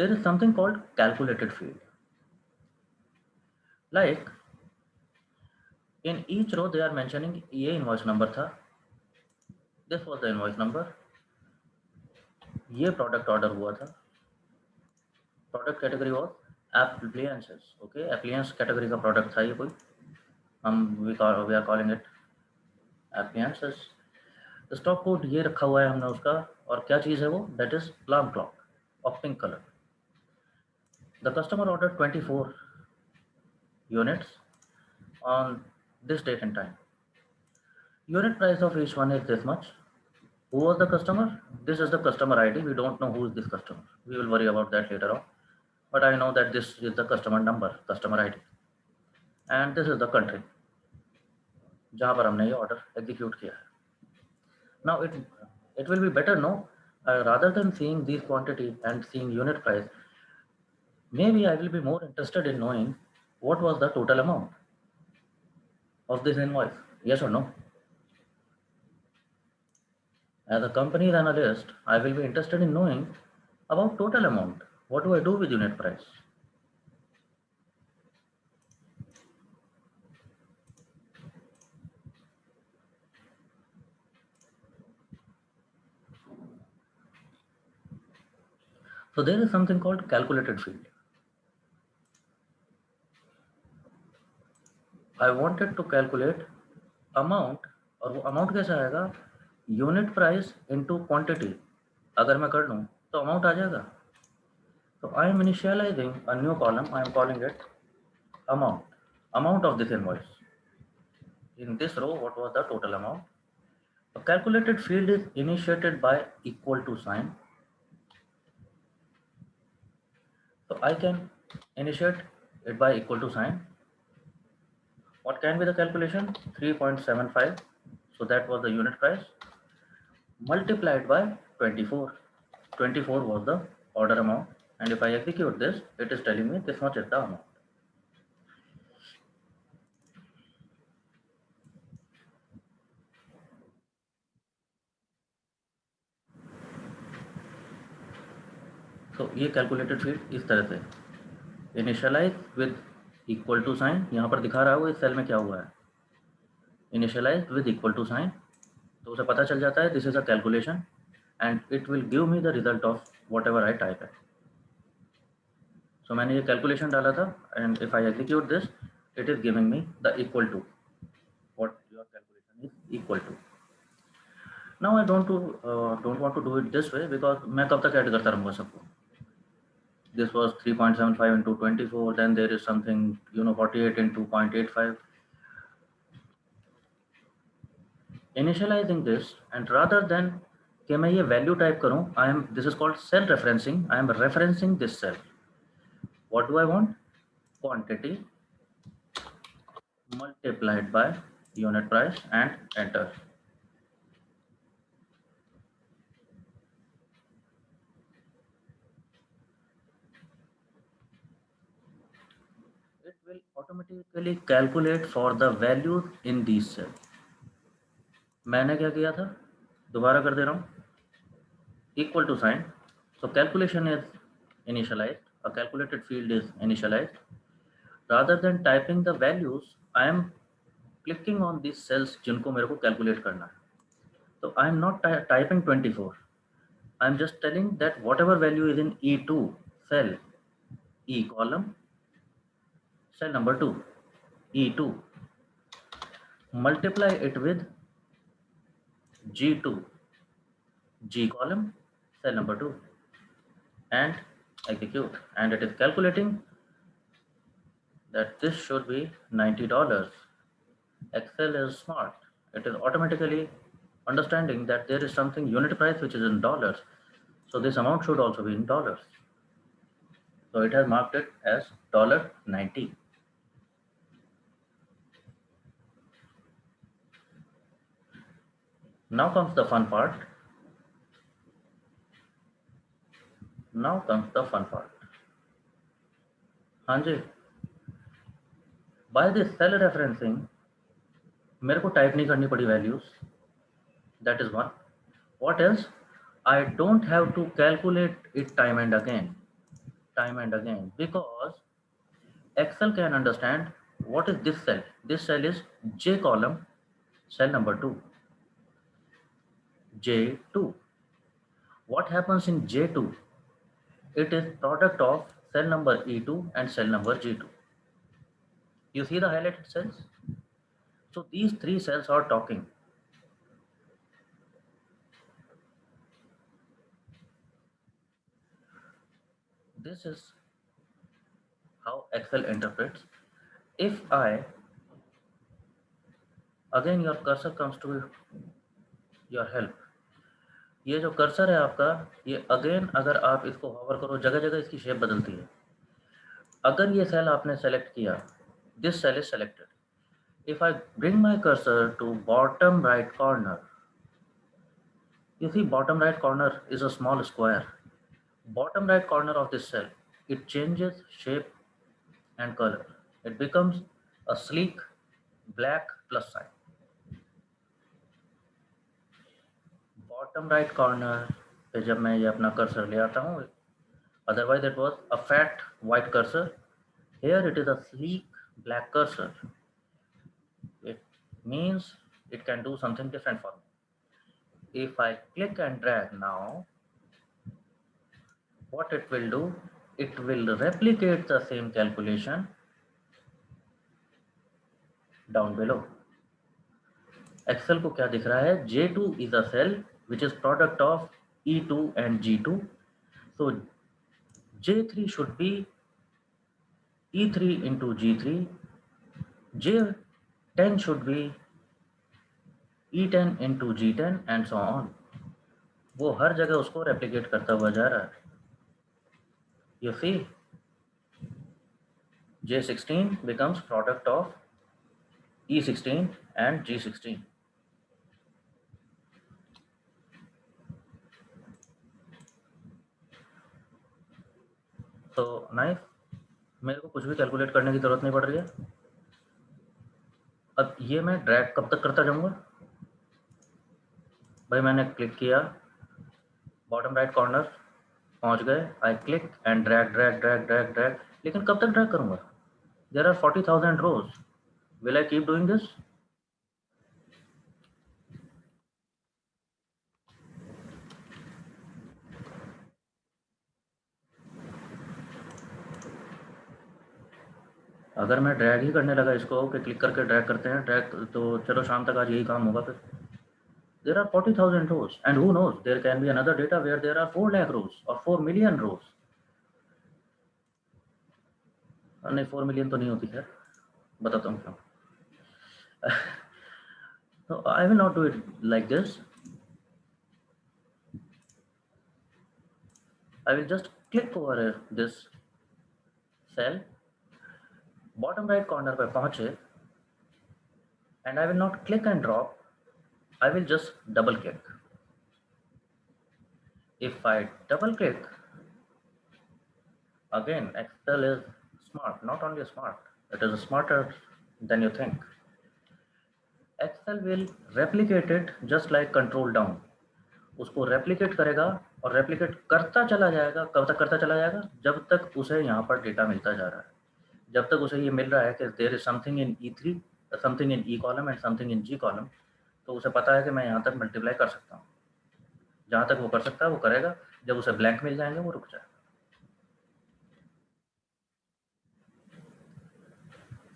there is something called calculated field. Like in each row they are mentioning ये invoice number था, this was the invoice number, ये product order हुआ था, product category was appliances. Okay, appliance category का product था ये कोई, we are calling it appliances. Stock code ये रखा हुआ है हमने उसका, और क्या चीज़ है वो? That is alarm clock of pink color. The customer ordered 24 units on this date and time. Unit price of each one is this much. Who was the customer? This is the customer ID. We don't know who is this customer. We will worry about that later on. But I know that this is the customer number, customer ID. And this is the country जहाँ पर हमने ये order execute किया है. Now it will be better, no? Rather than seeing these quantity and seeing unit price, maybe I will be more interested in knowing what was the total amount of this invoice. Yes or no? As a company analyst, I will be interested in knowing about total amount. What do I do with unit price? So there is something called calculated field. I wanted to calculate amount, और वो amount कैसे आएगा? Unit price into quantity. अगर मैं कर लूँ तो amount आ जाएगा. So I am initializing a new column. I am calling it amount of this invoice. In this row, what was the total amount? A calculated field is initiated by equal to sign. So I can initiate it by equal to sign. What can be the calculation? 3.75. So that was the unit price multiplied by 24. 24 was the order amount. And if I execute this, it is telling me this much is the amount. So ये calculated field इस तरह से initialize with equal to sign, यहाँ पर दिखा रहा है वो इस सेल में क्या हुआ है, initialized with equal to sign. तो उसे पता चल जाता है this is a calculation and it will give me the result of whatever I type it. So मैंने ये calculation डाला था and if I execute this, it is giving me the equal to what your calculation is equal to. Now I don't want to do it this way because मैं कब तक add करता रहूँगा सबको. This was 3.75 into 24, then there is something 48 into 0.85. Initializing this, and rather than कि मैं ये value type करूँ, this is called cell referencing. I am referencing this cell. What do I want? Quantity multiplied by unit price and enter. It will automatically calculate for the values in these cells. मैंने क्या किया था, दोबारा कर दे रहा हूँ, equal to sign. So calculation is initialized, a calculated field is initialized. Rather than typing the values, I am clicking on these cells जिनको मेरे को calculate करना है. So I am not typing 24. I am just telling that whatever value is in E2 cell, E column, cell number 2, E2, multiply it with G2, G column, cell number 2, and execute. And it is calculating that this should be $90. Excel is smart. It is automatically understanding that there is something unit price which is in dollars. So this amount should also be in dollars. So it has marked it as $90. Now comes the fun part. हाँ जी, by this cell referencing मेरे को type नहीं करनी पड़ी values. That is one. What else? I don't have to calculate it time and again, because Excel can understand what is this cell. This cell is J column, cell number 2, J2. What happens in J2? It is product of cell number E2 and cell number G2. You see the highlighted cells? So these three cells are talking. This is how Excel interprets. If I, again your cursor comes to your help. ये जो cursor है आपका, ये again अगर आप इसको hover करो, जगह जगह इसकी शेप बदलती है. अगर ये सेल आपने सेलेक्ट किया, this cell is selected. If I bring my cursor to bottom right corner, you see bottom right corner is a small square. Bottom right corner of this cell, it changes shape and color. It becomes a sleek black plus sign. Bottom right corner पे जब मैं ये अपना cursor ले आता हूँ, otherwise it was a fat white cursor. Here it is a sleek black cursor. It means it can do something different for me. If I click and drag now, what it will do, it will replicate the same calculation down below. Excel को क्या दिख रहा है? J2 is a cell which is product of E2 and G2. So J3 should be E3 into G3. J10 should be E10 into G10 and so on. वो हर जगह उसको replicate करता हुआ जा रहा है. You see, J16 becomes product of E16 and G16. तो nice, मेरे को कुछ भी कैलकुलेट करने की जरूरत नहीं पड़ रही है. अब ये मैं ड्रैग कब तक करता जाऊंगा? भाई मैंने क्लिक किया, बॉटम राइट कॉर्नर पहुंच गए, आई क्लिक एंड ड्रैग, लेकिन कब तक ड्रैग करूंगा? There are 40,000 rows. Will I keep doing this? अगर मैं ड्रैग ही करने लगा इसको कि क्लिक करके ड्रैग करते हैं ड्रैग, तो चलो शाम तक आज यही काम होगा. फिर there are 40,000 rows, and who knows, there can be another data where there are 4 lakh rows or 4 million rows. नहीं 4 मिलियन तो नहीं होती है, बताता हूँ क्यों. So I will not do it like this. I will just click over this cell, bottom right corner पे पहुँचे, and I will not click and drop. I will just double click. If I double click, again Excel is smart, not only smart, It is smarter than you think. Excel will replicate it just like control down. उसको replicate करेगा और replicate करता चला जाएगा. कब तक करता चला जाएगा? जब तक उसे यहाँ पर डेटा मिलता जा रहा है. जब तक उसे ये मिल रहा है कि there is something in E3, something in E column and something in G column, तो उसे पता है कि मैं यहाँ तक मल्टीप्लाई कर सकता हूँ. जहाँ तक वो कर सकता है वो करेगा. जब उसे ब्लैंक मिल जाएंगे वो रुक जाएगा.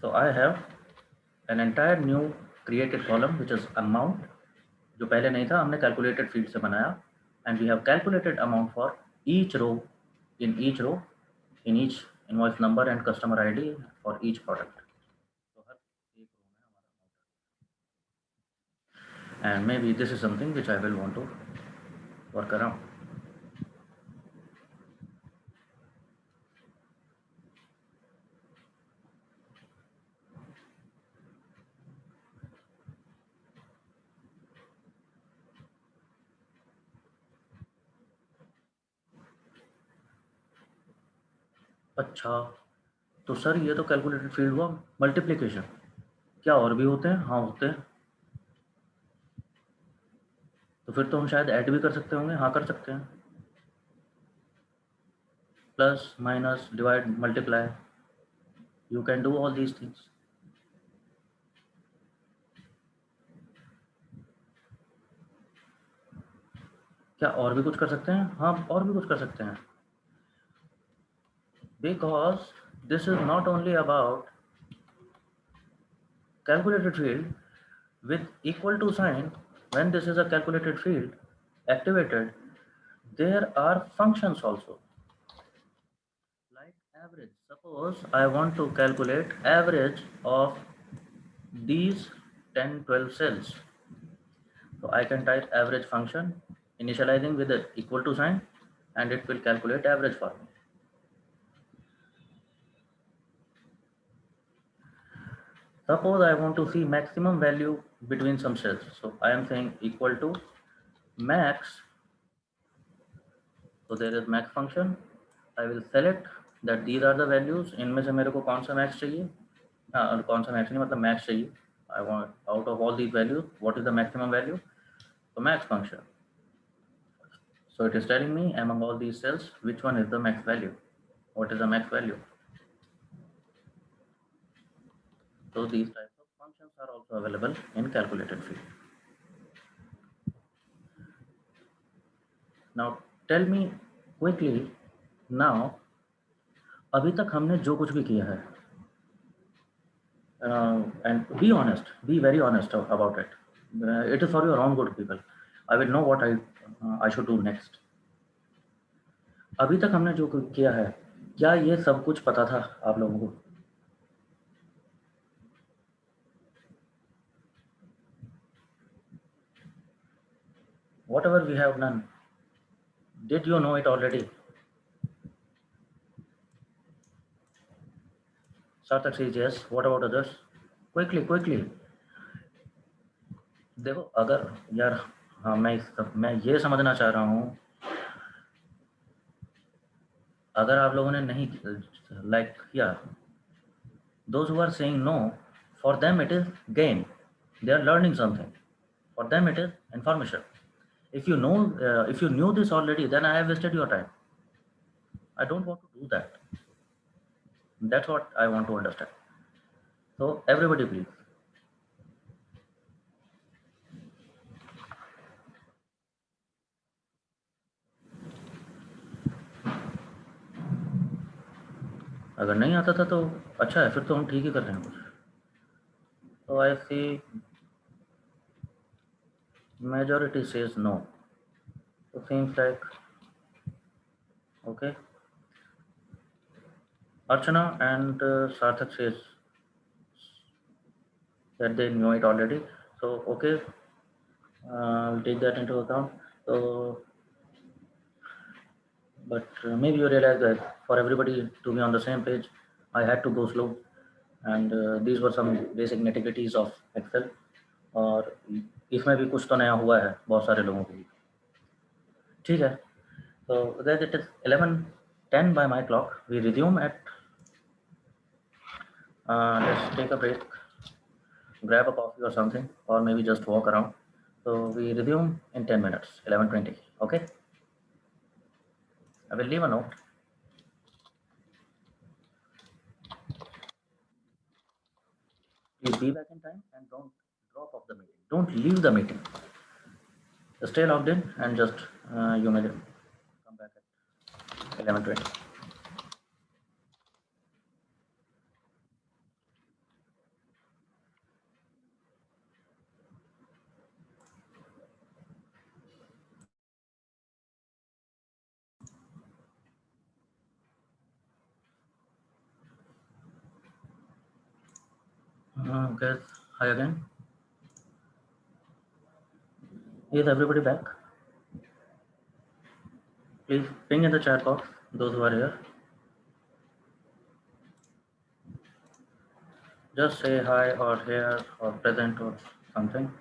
So I have an entire new created column which is amount, जो पहले नहीं था, हमने calculated field से बनाया, and we have calculated amount for each row, in each row, in each invoice number and customer ID for each product. तो हर एक row में हमारा amount है. And maybe this is something which I will want to work around. अच्छा, तो sir ये तो calculated field हुआ मल्टीप्लिकेशन. क्या और भी होते हैं? हाँ होते हैं. तो फिर तो हम शायद ऐड भी कर सकते होंगे. हाँ कर सकते हैं. Plus minus divide multiply, you can do all these things. क्या और भी कुछ कर सकते हैं? हाँ और भी कुछ कर सकते हैं. Because this is not only about calculated field with equal to sign. When this is a calculated field activated, there are functions also, like average. Suppose I want to calculate average of these 10-12 cells, so I can type average function initializing with the equal to sign, and it will calculate average for me. Suppose I want to see maximum value between some cells. So I am saying equal to max. So there is max function. I will select that these are the values. इनमें से मेरे को कौन सा max चाहिए? कौन सा max नहीं, मतलब max चाहिए. I want out of all these values, what is the maximum value? So max function. So it is telling me among all these cells, which one is the max value? What is the max value? So these types of functions are also available in calculated field. Now tell me quickly now, अभी तक हमने जो कुछ भी किया है, and be honest, be very honest about it. It is for your own good, people. I will know what I should do next. अभी तक हमने जो कुछ किया है, क्या ये सब कुछ पता था आप लोगों को? Whatever we have done, did you know it already? Sarthak says yes. What about others? Quickly. देखो अगर यार, हाँ मैं ये समझना चाह रहा हूँ, अगर आप लोगों ने नहीं लाइक किया, those who are saying no, for them it is gain. They are learning something. For them it is information. If you know, if you knew this already, then I have wasted your time. I don't want to do that. That's what I want to understand. So everybody please. अगर नहीं आता था तो अच्छा है, फिर तो हम ठीक ही कर रहे हैं कुछ. तो I see majority says no. So seems like okay. Archana and Sarthak says that they knew it already. So okay, we'll take that into account. So, but maybe you realize that for everybody to be on the same page, I had to go slow, and these were some basic nitty-gritties of Excel. और इसमें भी कुछ तो नया हुआ है बहुत सारे लोगों के लिए. ठीक है. So that it is 11:10 by my clock. We resume at Let's take a break, grab a coffee or something, or maybe just walk around. So we resume in 10 minutes, 11:20. Okay. I will leave a note. Please be back in time and don't drop off the meeting. Don't leave the meeting. Stay logged in and just you may come back at 11:20. Guys, hi again. Is everybody back? Please ping in the chat box those who are here. Just say hi or here or present or something.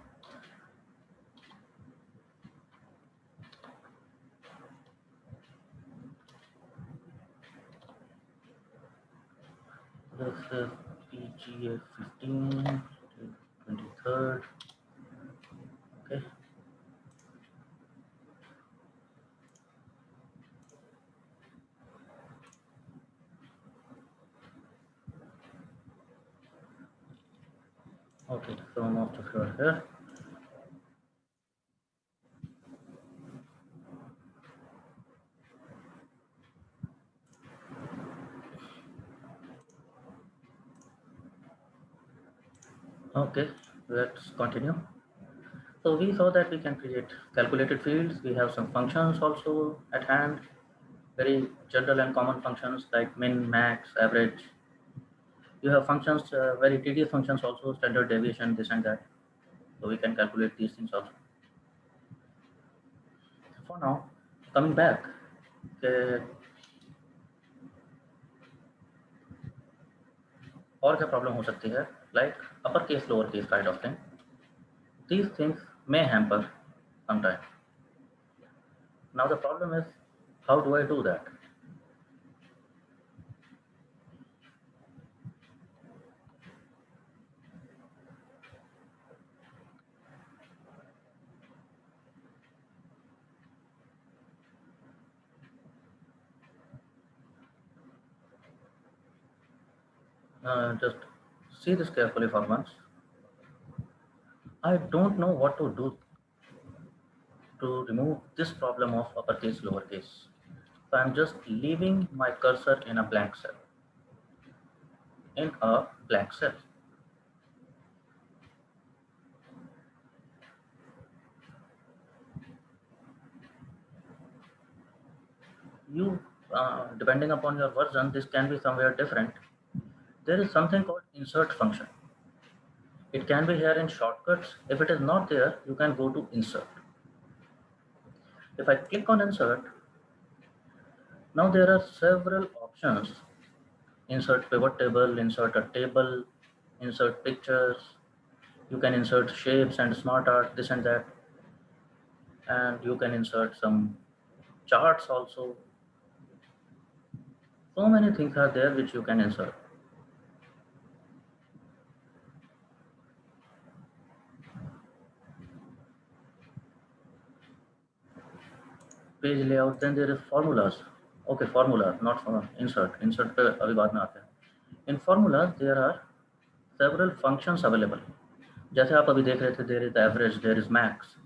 This is PGA 15, 23rd. Okay. Okay, so most of you are here. Okay, let's continue. So we saw that we can create calculated fields. We have some functions also at hand, very general and common functions like min, max, average. You have functions, very tedious functions also, standard deviation, this and that. So we can calculate these things also. For now, coming back, okay, और क्या problem हो सकती है, like upper case, lower case kind of thing. These things may hamper sometime. Now the problem is, how do I do that? Just see this carefully for once. I don't know what to do to remove this problem of uppercase, lowercase. So I'm just leaving my cursor in a blank cell. In a blank cell. You, depending upon your version, this can be somewhere different. There is something called insert function. It can be here in shortcuts. If it is not there, you can go to insert. If I click on insert, now there are several options. Insert pivot table, insert a table, insert pictures. You can insert shapes and smart art, this and that. And you can insert some charts also. So many things are there which you can insert. Page layout, then there is formulas. Okay, formula, not for insert. Insert पे अभी बाद में आते हैं. In formulas there are several functions available. जैसे आप अभी देख रहे थे, there is average, there is max.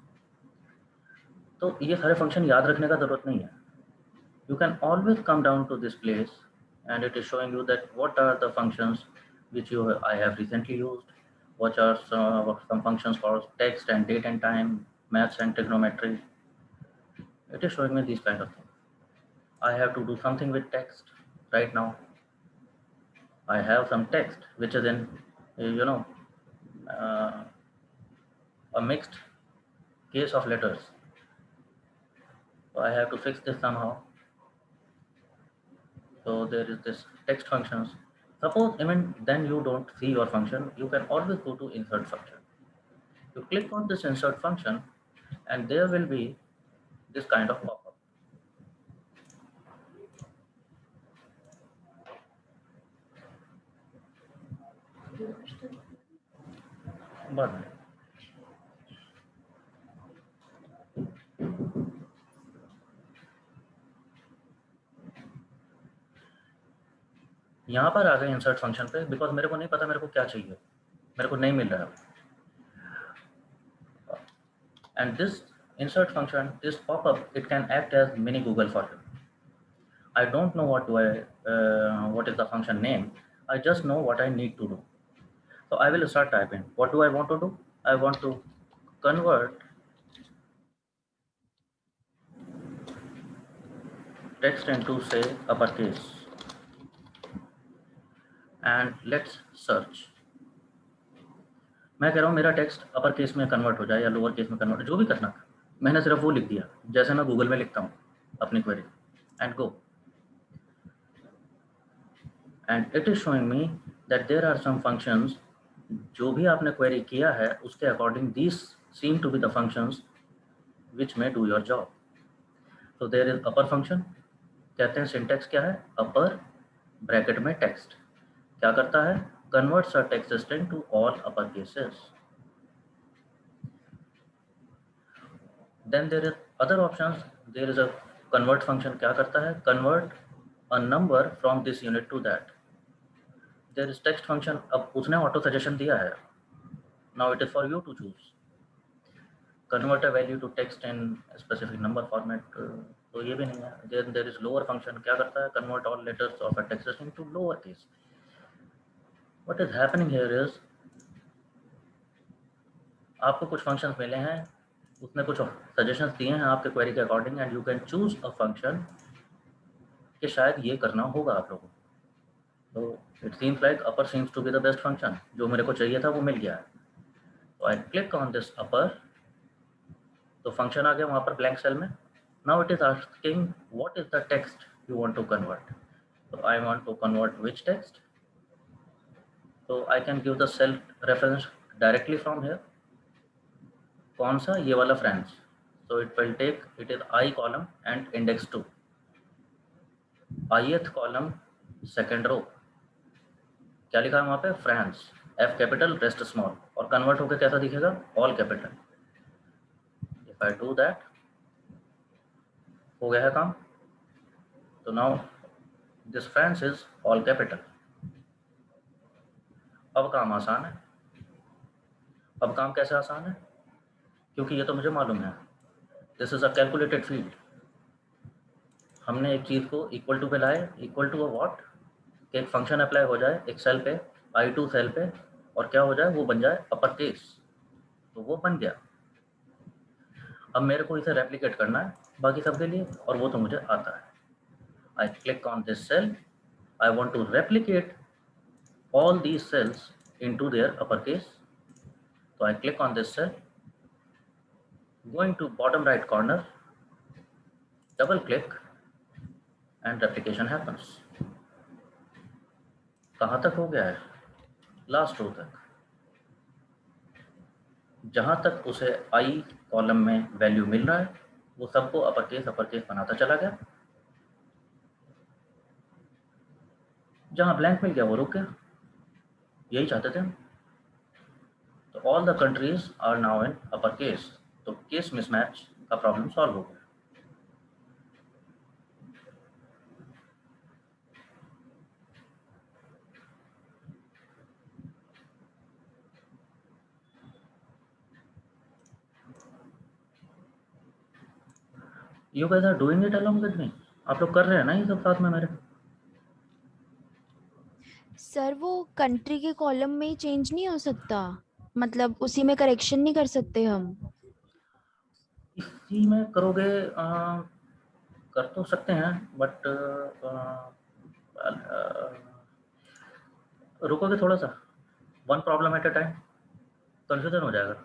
तो ये सारे फंक्शन याद रखने का जरूरत नहीं है. You can always come down to this place and it is showing you that what are the functions which I have recently used, what are some functions for text and date and time, maths and trigonometry. It is showing me these kind of things. I have to do something with text right now. I have some text which is in, uh, a mixed case of letters. So I have to fix this somehow. So there is this text functions. Suppose even then you don't see your function, you can always go to insert function. You click on this insert function and there will be this kind of pop-up. बाद में। यहाँ पर आ गए insert function पे, because मेरे को नहीं पता मेरे को क्या चाहिए, मेरे को नहीं मिल रहा है। And this insert function, this pop-up, it can act as mini Google for you. I don't know what is the function name. I just know what I need to do. So I will start typing. What do I want to do? I want to convert text into, say, uppercase. And let's search. मैं कह रहा हूँ मेरा text upper case में convert हो जाए या lower case में कन्वर्ट, जो भी करना, मैंने सिर्फ वो लिख दिया जैसे मैं गूगल में लिखता हूँ अपनी query, and go, and it is showing me that there are some functions, जो भी आपने क्वेरी किया है उसके according these seem to be the functions which may do your job. तो देयर इज अपर फंक्शन, कहते हैं सिंटेक्स क्या है, अपर ब्रैकेट में टेक्स्ट क्या करता है, converts a text string to all upper cases. Then there is other options. There is a convert function, क्या करता है, convert a number from this unit to that. There is text function, अब उसने auto suggestion दिया है, now it is for you to choose. Convert a value to text in a specific number format, तो ये भी नहीं है. Then there is lower function, क्या करता है, convert all letters of a text string to lower case. What is happening here is, आपको कुछ फंक्शंस मिले हैं, उसने कुछ सजेशंस दिए हैं आपके क्वेरी के according, and you can choose a function कि शायद ये करना होगा आप लोगों को। तो it seems like upper seems to be the best function, जो मेरे को चाहिए था वो मिल गया है। तो I click on this upper, तो फंक्शन आ गया वहाँ पर ब्लैंक सेल में। Now it is asking what is the text you want to convert, तो I want to convert which text, तो I can give the cell reference directly from here. कौन सा, ये वाला फ्रेंड्स, तो it will take, it is I column and index 2, ith column second row, क्या लिखा है वहाँ पे, friends, F capital rest small, और कन्वर्ट होकर कैसा दिखेगा, all capital. If I do that, हो गया है काम। तो now this friends is all capital. अब काम आसान है। अब काम कैसे आसान है, क्योंकि ये तो मुझे मालूम है, this is a calculated field. हमने एक चीज़ को इक्वल टू पे लाए, इक्वल टू अ व्हाट, कि एक फंक्शन अप्लाई हो जाए एक सेल पे, I2 सेल पे, और क्या हो जाए, वो बन जाए अपर केस, तो वो बन गया। अब मेरे को इसे रेप्लिकेट करना है बाकी सबके लिए, और वो तो मुझे आता है। I click on this cell, I want to replicate all these cells into their uppercase. So I click on this cell, going to bottom right corner, double click, and replication happens. कहाँ तक हो गया है, last row तक, जहाँ तक उसे आई column में वैल्यू मिल रहा है वो सबको अपर केस बनाता चला गया। जहाँ ब्लैंक मिल गया वो रुक गया, यही चाहते थे हम। तो all the countries are now in upper case, तो केस मिसमैच का प्रॉब्लम सॉल्व हो गया। You guys are doing it along with me, आप लोग कर रहे हैं ना ये सब साथ में मेरे? सर वो कंट्री के कॉलम में ही चेंज नहीं हो सकता, मतलब उसी में करेक्शन नहीं कर सकते हम? इसी में करोगे, कर तो सकते हैं, बट रुकोगे थोड़ा सा, one problem at a time, confusion हो जाएगा।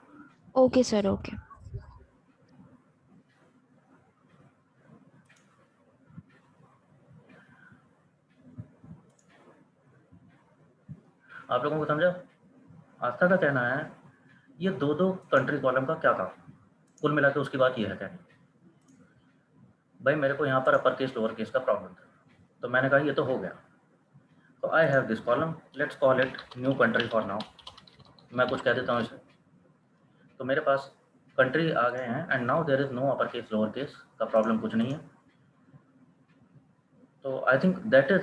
Okay sir, okay. आप लोगों को समझा? आस्था का कहना है ये दो दो कंट्री कॉलम का क्या काम, कुल मिला के उसकी बात ये है कहनी। भाई मेरे को यहाँ पर अपर केस लोअर केस का प्रॉब्लम था, तो मैंने कहा ये तो हो गया, तो I have this column, let's call it new country for now. मैं कुछ कह देता हूँ इसे, तो मेरे पास कंट्री आ गए हैं and now there is no upper case lower case का प्रॉब्लम कुछ नहीं है। तो I think that is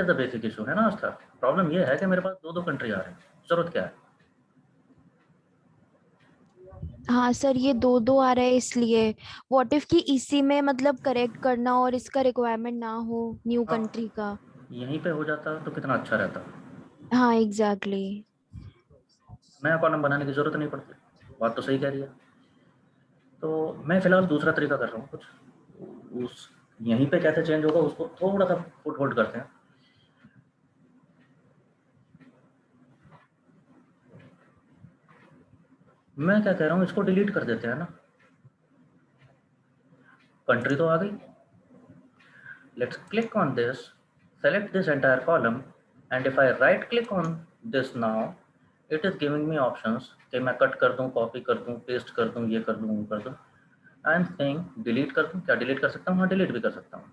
the basic issue है ना आस्था। प्रॉब्लम ये है कि मेरे पास दो कंट्री आ रहे हैं, जरूरत क्या है? हाँ सर, ये दो दो आ रहा है इसलिए। व्हाट इफ कि इसी में मतलब करेक्ट करना और इसका रिक्वायरमेंट ना हो न्यू हाँ, कंट्री का। यहीं पे हो जाता तो कितना अच्छा रहता। हाँ एग्जैक्टली। नया कॉलम बनाने की जरूरत नहीं पड़ती। बात तो सही कह रही है। तो मैं फिलहाल दूसरा तरीका कर रहा हूँ कुछ। उस यहीं पे कैसे चेंज होगा उसको थोड़ा सा फुट होल्ड करते हैं। मैं क्या कह रहा हूँ, इसको डिलीट कर देते हैं ना। कंट्री तो आ गई। Let's click on this, select this entire column, and if I right click on this now, it is giving me options कि मैं कट कर दूं, कॉपी कर दूं, पेस्ट कर दूं, ये कर दूं, वो कर दूं। आई एम सेइंग डिलीट कर दूं। क्या डिलीट कर सकता हूँ? हाँ, डिलीट भी कर सकता हूँ।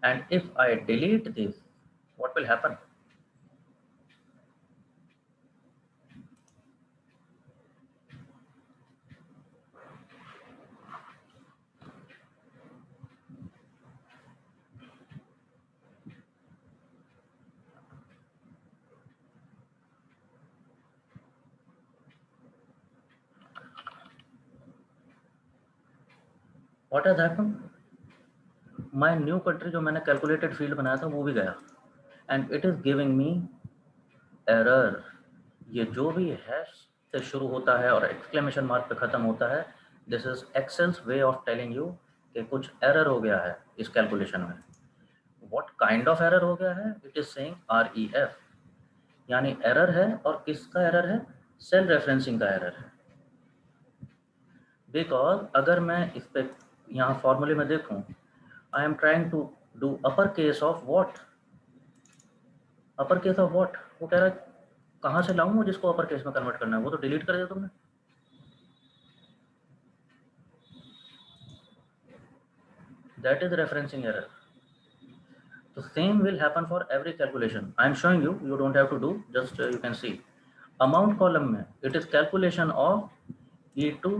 And if I delete this, what will happen? What has happen? My new country जो मैंने कैलकुलेटेड फील्ड बनाया था वो भी गया and it is giving me error. ये जो भी हैश से शुरू होता है और एक्सक्लेमेशन मार्क पे ख़त्म होता है, this is Excel's way of telling you कि कुछ एरर हो गया है इस कैलकुलेशन में। व्हाट काइंड ऑफ एरर हो गया है? इट इज सेइंग REF, यानी एरर है। और किसका एरर है? सेल रेफरेंसिंग का एरर है। बिकॉज अगर मैं इस पे यहाँ फॉर्मूले में देखूँ, I am trying to do upper case of what. Upper case of what? वो कह रहा है कहाँ से लाऊं जिसको अपर केस में कन्वर्ट करना है? वो तो डिलीट कर दिया तुमने। That is referencing error. The same will happen for every calculation. I am showing you, you don't have to do, just you can see. Amount column में it is calculation of E2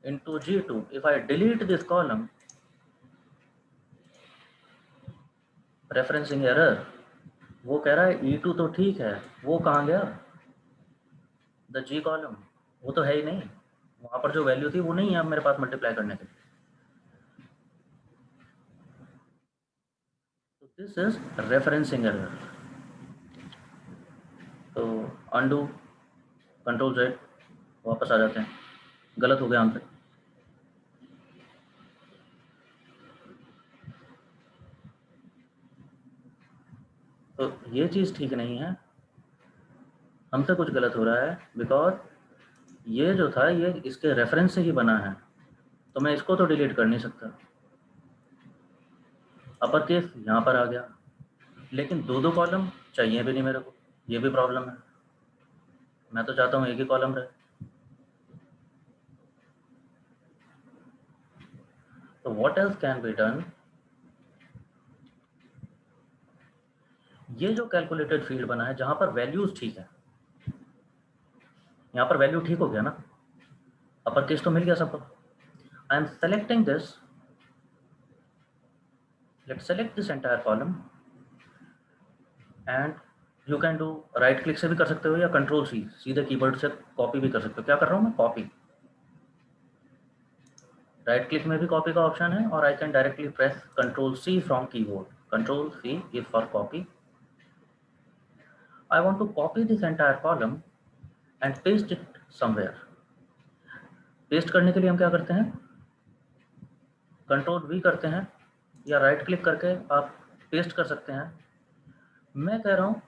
into G2. If I delete this column, referencing error, वो कह रहा है E2 तो ठीक है, वो कहाँ गया? The G column, वो तो है ही नहीं। वहाँ पर जो वैल्यू थी वो नहीं है मेरे पास मल्टीप्लाई करने के लिए। तो दिस इज रेफरेंसिंग एरर। तो अनडू, कंट्रोल Z, वापस आ जाते हैं। गलत हो गया हमसे। तो ये चीज़ ठीक नहीं है, हमसे कुछ गलत हो रहा है। बिकॉज ये जो था ये इसके रेफरेंस से ही बना है, तो मैं इसको तो डिलीट कर नहीं सकता। अपर केस यहाँ पर आ गया, लेकिन दो दो कॉलम चाहिए भी नहीं मेरे को, ये भी प्रॉब्लम है। मैं तो चाहता हूँ एक ही कॉलम रहे। तो what else can be done? ये जो कैलकुलेटेड फील्ड बना है जहाँ पर वैल्यूज ठीक है, यहाँ पर वैल्यू ठीक हो गया ना, अपर केस तो मिल गया सबको। I am selecting this, let's select this entire column and you can do right click से भी कर सकते हो या कंट्रोल C, सीधे कीबोर्ड से कॉपी भी कर सकते हो। क्या कर रहा हूँ मैं? कॉपी। राइट क्लिक में भी कॉपी का ऑप्शन है और I can directly press control C from keyboard. Control C is for copy. I want to copy this entire column and paste it somewhere. Paste करने के लिए हम क्या करते हैं? कंट्रोल V करते हैं या राइट क्लिक करके आप पेस्ट कर सकते हैं। मैं कह रहा हूँ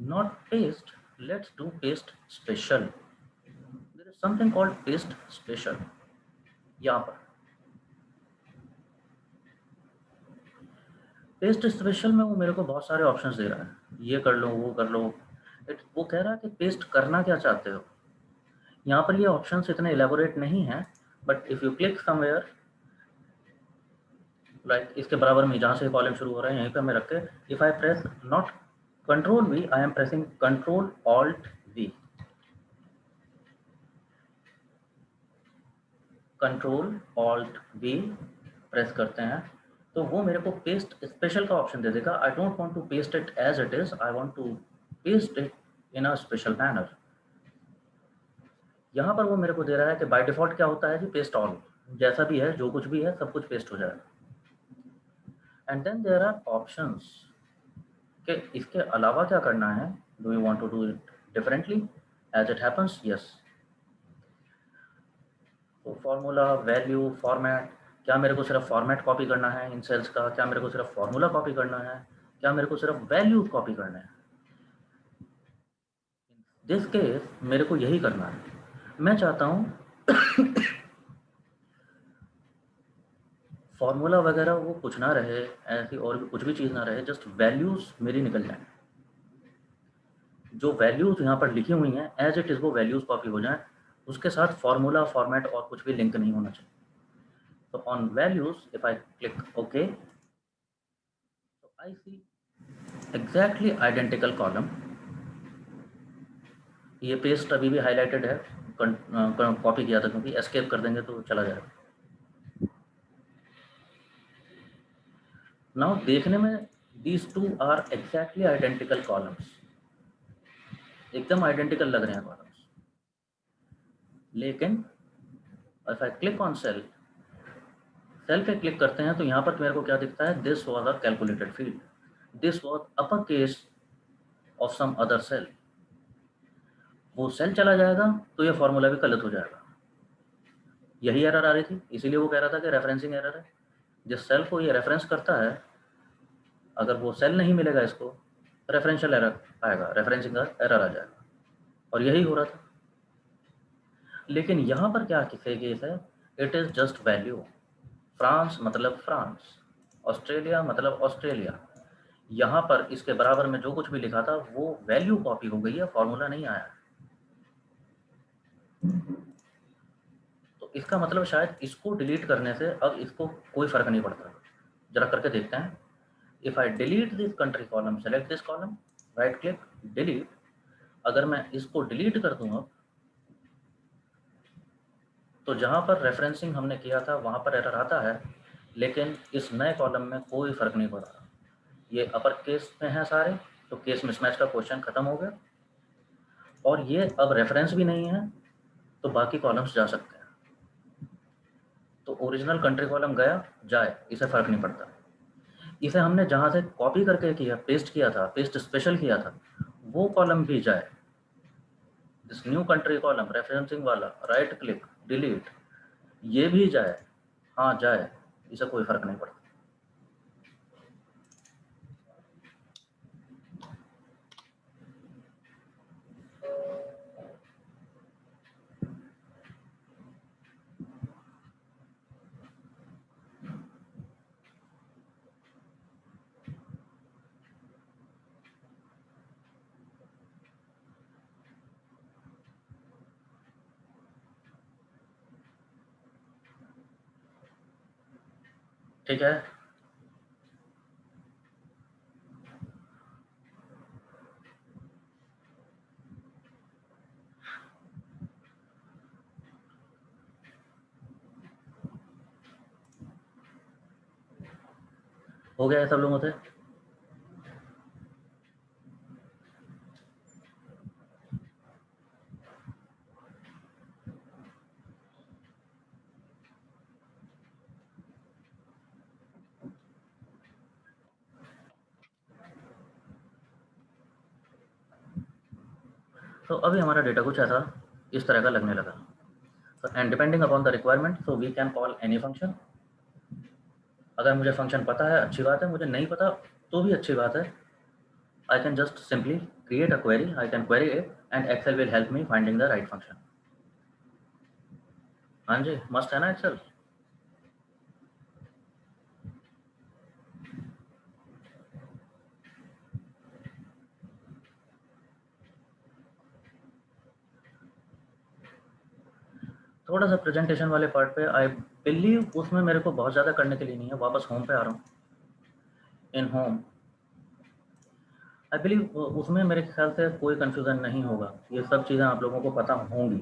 not paste, let's do paste special. There is something called paste special. यहाँ पर पेस्ट स्पेशल में वो मेरे को बहुत सारे ऑप्शंस दे रहा है, ये कर लो, वो कर लो। वो कह रहा है कि पेस्ट करना क्या चाहते हो। यहाँ पर ये ऑप्शंस इतने इलेबोरेट नहीं है, but if you click somewhere like इसके बराबर में जहाँ से कॉलम शुरू हो रहा है यहीं पे मैं रख के, if I press not control V, I am pressing control alt V। Control alt V press करते हैं तो वो मेरे को पेस्ट स्पेशल का ऑप्शन दे देगा। I don't want to paste it as it is, I want to paste it in a special manner. यहाँ पर वो मेरे को दे रहा है कि बाय डिफॉल्ट क्या होता है जी, पेस्ट ऑल, जैसा भी है जो कुछ भी है सब कुछ पेस्ट हो जाएगा। And then there are options कि इसके अलावा क्या करना है, do you want to do it differently as it happens, yes. तो फॉर्मूला, वैल्यू, फॉर्मेट, क्या मेरे को सिर्फ फॉर्मेट कॉपी करना है इन सेल्स का, क्या मेरे को सिर्फ फॉर्मूला कॉपी करना है, क्या मेरे को सिर्फ वैल्यू कॉपी करना है। दिस केस मेरे को यही करना है। मैं चाहता हूँ फॉर्मूला वगैरह वो कुछ ना रहे, ऐसी और भी कुछ भी चीज़ ना रहे, जस्ट वैल्यूज़ मेरी निकल जाए। जो वैल्यूज़ यहाँ पर लिखी हुई हैं एज इट इज़ वो वैल्यूज़ कॉपी हो जाएं, उसके साथ फॉर्मूला, फॉर्मेट और कुछ भी लिंक नहीं होना चाहिए। तो on values if I click okay, तो आई सी एग्जैक्टली आइडेंटिकल कॉलम। ये पेस्ट अभी भी हाईलाइटेड है, कॉपी किया था क्योंकि एस्केप कर देंगे तो चला जाएगा। नाउ देखने में these two are exactly identical columns, एकदम आइडेंटिकल लग रहे हैं कॉलम्स। लेकिन if I click on cell, cell पे क्लिक करते हैं तो यहाँ पर मेरे को क्या दिखता है, this was a calculated field, this was upper case of some other cell. वो सेल चला जाएगा तो ये फॉर्मूला भी गलत हो जाएगा। यही एरर आ रही थी, इसीलिए वो कह रहा था कि रेफरेंसिंग एरर है। जिस सेल को ये रेफरेंस करता है अगर वो सेल नहीं मिलेगा इसको, रेफरेंशियल एरर आएगा, रेफरेंसिंग एरर आ जाएगा, और यही हो रहा था। लेकिन यहाँ पर क्या केस है, it is just value. France मतलब फ्रांस, ऑस्ट्रेलिया मतलब ऑस्ट्रेलिया। यहाँ पर इसके बराबर में जो कुछ भी लिखा था वो वैल्यू कॉपी हो गई है, फॉर्मूला नहीं आया। तो इसका मतलब शायद इसको डिलीट करने से अब इसको कोई फर्क नहीं पड़ता। जरा करके देखते हैं। If I delete this country column, select this column, right click, delete. अगर मैं इसको डिलीट कर दूंगा तो जहाँ पर रेफरेंसिंग हमने किया था वहाँ पर एरर आता है, लेकिन इस नए कॉलम में कोई फर्क नहीं पड़ रहा। ये अपर केस में है सारे, तो केस मिसमैच का क्वेश्चन खत्म हो गया। और ये अब रेफरेंस भी नहीं है तो बाकी कॉलम्स जा सकते हैं। तो ओरिजिनल कंट्री कॉलम गया जाए, इसे फर्क नहीं पड़ता। इसे हमने जहाँ से कॉपी करके किया, पेस्ट किया था, पेस्ट स्पेशल किया था, वो कॉलम भी जाए। This new country column referencing वाला, राइट क्लिक, डिलीट, ये भी जाए, हाँ जाए, इसे कोई फर्क नहीं पड़ता। ठीक है, हो गया है सब लोगों से। तो अभी हमारा डेटा कुछ ऐसा इस तरह का लगने लगा। तो and depending upon the requirement, so we can call any function. अगर मुझे फंक्शन पता है अच्छी बात है, मुझे नहीं पता तो भी अच्छी बात है। I can just simply create a query, I can query it and Excel will help me finding the right function. हाँ जी, मस्त है ना Excel? थोड़ा सा प्रेजेंटेशन वाले पार्ट पे आई बिलीव उसमें मेरे को बहुत ज़्यादा करने के लिए नहीं है। वापस होम पे आ रहा हूँ। इन होम आई बिलीव उसमें मेरे ख्याल से कोई कंफ्यूजन नहीं होगा। ये सब चीज़ें आप लोगों को पता होंगी।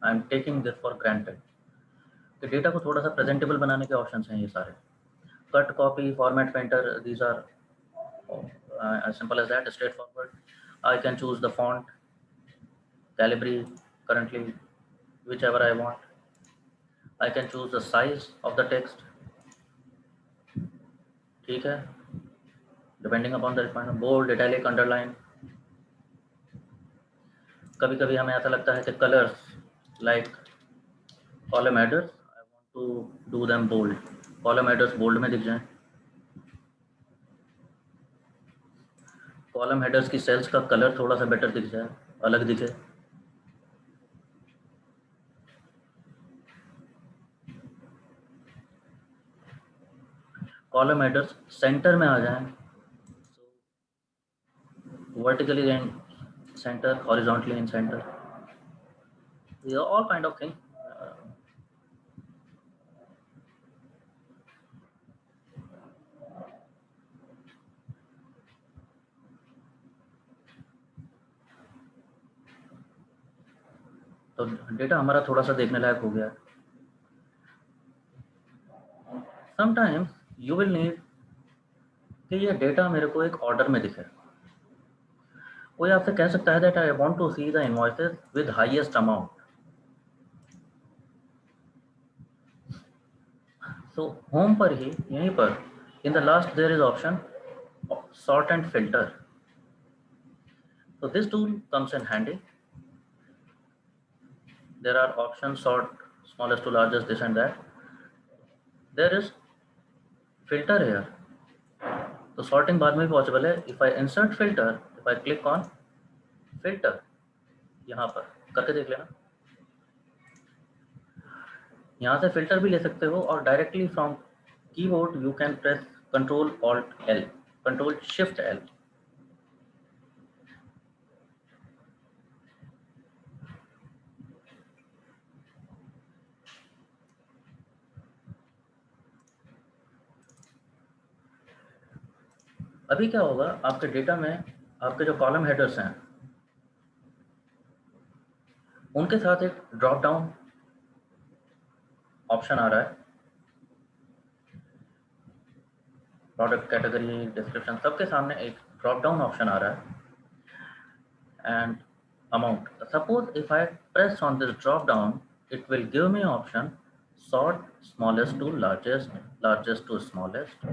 I am taking this for granted. कि डेटा को थोड़ा सा प्रेजेंटेबल बनाने के ऑप्शंस हैं ये सारे. Cut, copy, format, painter, these are as simple as that, straightforward. I can choose the font, Calibri currently, whichever I want. I can choose the size of the text. ठीक है, depending upon the requirement, bold, italic, underline. कभी कभी हमें ऐसा लगता है कि colours like column headers, I want to do them bold, column headers bold में दिख जाएं. कॉलम हेडर्स की सेल्स का कलर थोड़ा सा बेटर दिख जाए, अलग दिखे. कॉलम हेडर्स सेंटर में आ जाएं, vertically in centre, horizontally in centre, all kind of thing. तो डेटा हमारा थोड़ा सा देखने लायक हो गया. समटाइम्स यू विल नीड कि ये डेटा मेरे को एक ऑर्डर में दिखे. कोई आपसे कह सकता है that I want to see the invoices with highest amount. So home पर ही, यहीं पर in the last there is option sort and filter. So this tool comes in handy. There are options, sort, smallest to largest, this and that. There is filter here. तो sorting बाद में भी possible है. If I insert filter, if I click on filter, यहाँ पर करके देख लेना. यहाँ से filter भी ले सकते हो और directly from keyboard you can press Control Alt L, Control Shift L. अभी क्या होगा, आपके डेटा में आपके जो कॉलम हेडर्स हैं उनके साथ एक ड्रॉप डाउन ऑप्शन आ रहा है. प्रोडक्ट कैटेगरी, डिस्क्रिप्शन, सबके सामने एक ड्रॉप डाउन ऑप्शन आ रहा है. And amount, suppose if I press on this drop down, it will give me option sort smallest to largest, largest to smallest.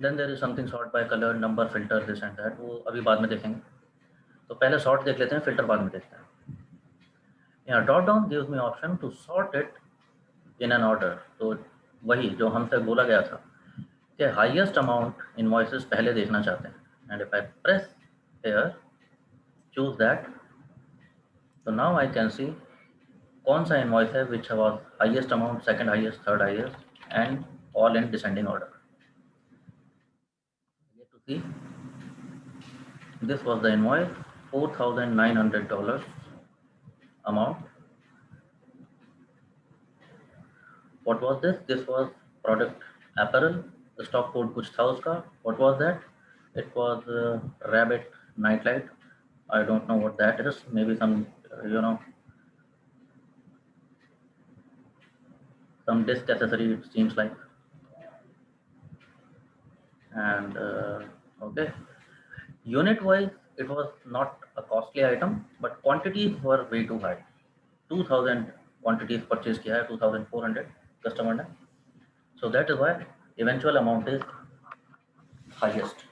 Then there is something sort by colour, number, filter, this and that, वो अभी बाद में देखेंगे. तो पहले sort देख लेते हैं, फिल्टर बाद में देखते हैं. यहाँ drop down gives me option to sort it in an order. तो वही जो हमसे बोला गया था कि हाईएस्ट अमाउंट इनवॉइसेस पहले देखना चाहते हैं. And if I press here, choose that, तो नाउ आई कैन सी कौन सा इनवॉइस है which was highest amount, second highest, third highest, and all in descending order. To see, this was the invoice, $4,900 amount. What was this? This was product apparel. The stock code कुछ था उसका. What was that? It was Rabbit Nightlight. I don't know what that is. Maybe some some disc accessory, it seems like. And okay, unit wise it was not a costly item, but quantities were way too high. 2000 quantities purchase किया है, 2400 customer ने. So that is why eventual amount is highest.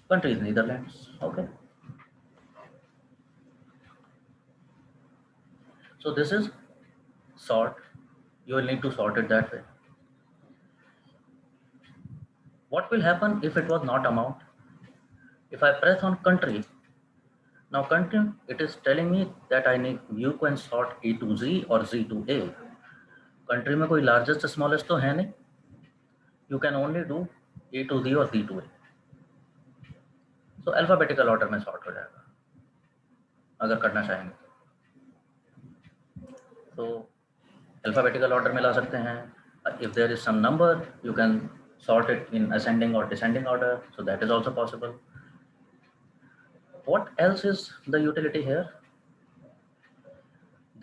Country is Netherlands. Okay, so this is sort. You will need to sort it that way. What will happen if it was not amount? If I press on country, now country, it is telling me that I need, you can sort A to Z or Z to A. Country में कोई largest smallest तो है नहीं. You can only do A to Z or Z to A. So alphabetical order में sort हो जाएगा अगर करना चाहेंगे. So alphabetical order में ला सकते हैं. If there is some number, you can sort it in ascending or descending order, so that is also possible. What else is the utility here?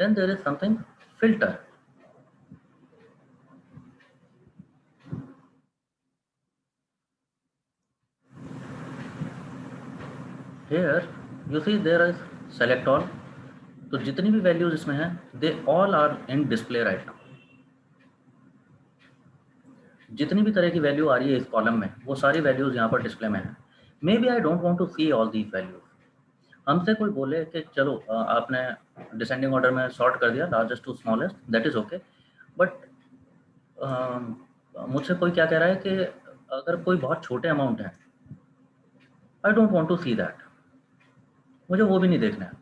then there is something filter. Here you see there is select all. तो जितनी भी values इसमें हैं they all are in display right now. जितनी भी तरह की value आ रही है इस कॉलम में वो सारी वैल्यूज यहाँ पर डिस्प्ले में है। Maybe I don't want to see all these values. हमसे कोई बोले कि चलो आपने डिसेंडिंग ऑर्डर में सॉर्ट कर दिया largest to smallest, that is okay, but मुझसे कोई क्या कह रहा है कि अगर कोई बहुत छोटे अमाउंट है, I don't want to see that, मुझे वो भी नहीं देखना है।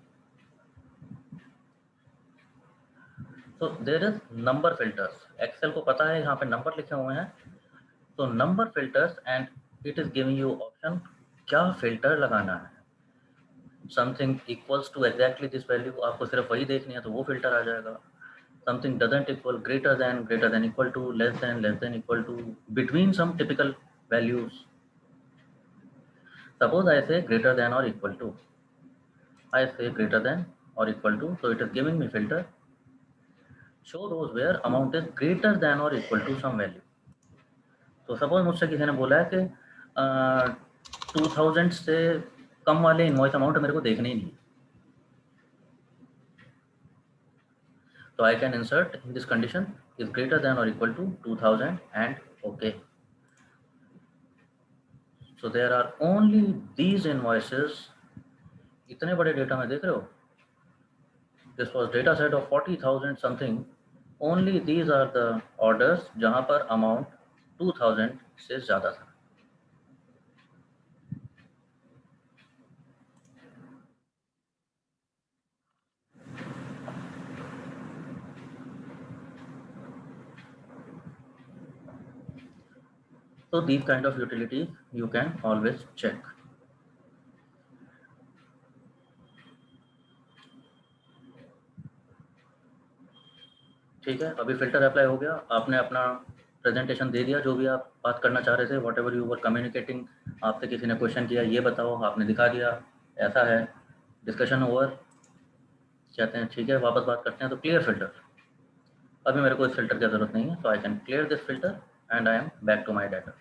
तो there is number filters. Excel को पता है यहाँ पे नंबर लिखे हुए हैं, तो number filters and it is giving you option क्या फिल्टर लगाना है। Something equals to exactly this value, आपको सिर्फ वही देखनी है तो वो फिल्टर आ जाएगा। Something doesn't equal, greater than equal to, less than equal to, between some typical values. Suppose I say greater than और equal to, I say greater than or equal to, so it is giving me filter show rows where amount is greater than or equal to some value. तो suppose मुझसे किसी ने बोला है कि 2000 से कम वाले इनवॉइस अमाउंट मेरे को देखने ही नहीं, तो I can insert in this condition is greater than और equal to 2000 and okay. So there are only these invoices. इतने बड़े डेटा में देख रहे हो, this was data set of 40,000 something, only these are the orders जहां पर amount 2000 से ज़्यादा था। So these kind of utilities you can always check. ठीक है, अभी फिल्टर अप्लाई हो गया, आपने अपना प्रेजेंटेशन दे दिया, जो भी आप बात करना चाह रहे थे, what ever you were communicating. आपसे किसी ने क्वेश्चन किया ये बताओ, आपने दिखा दिया, ऐसा है, डिस्कशन ओवर। कहते हैं ठीक है वापस बात करते हैं, तो क्लियर फिल्टर। अभी मेरे को इस फिल्टर की जरूरत नहीं है, so I can clear this filter and I am back to my data.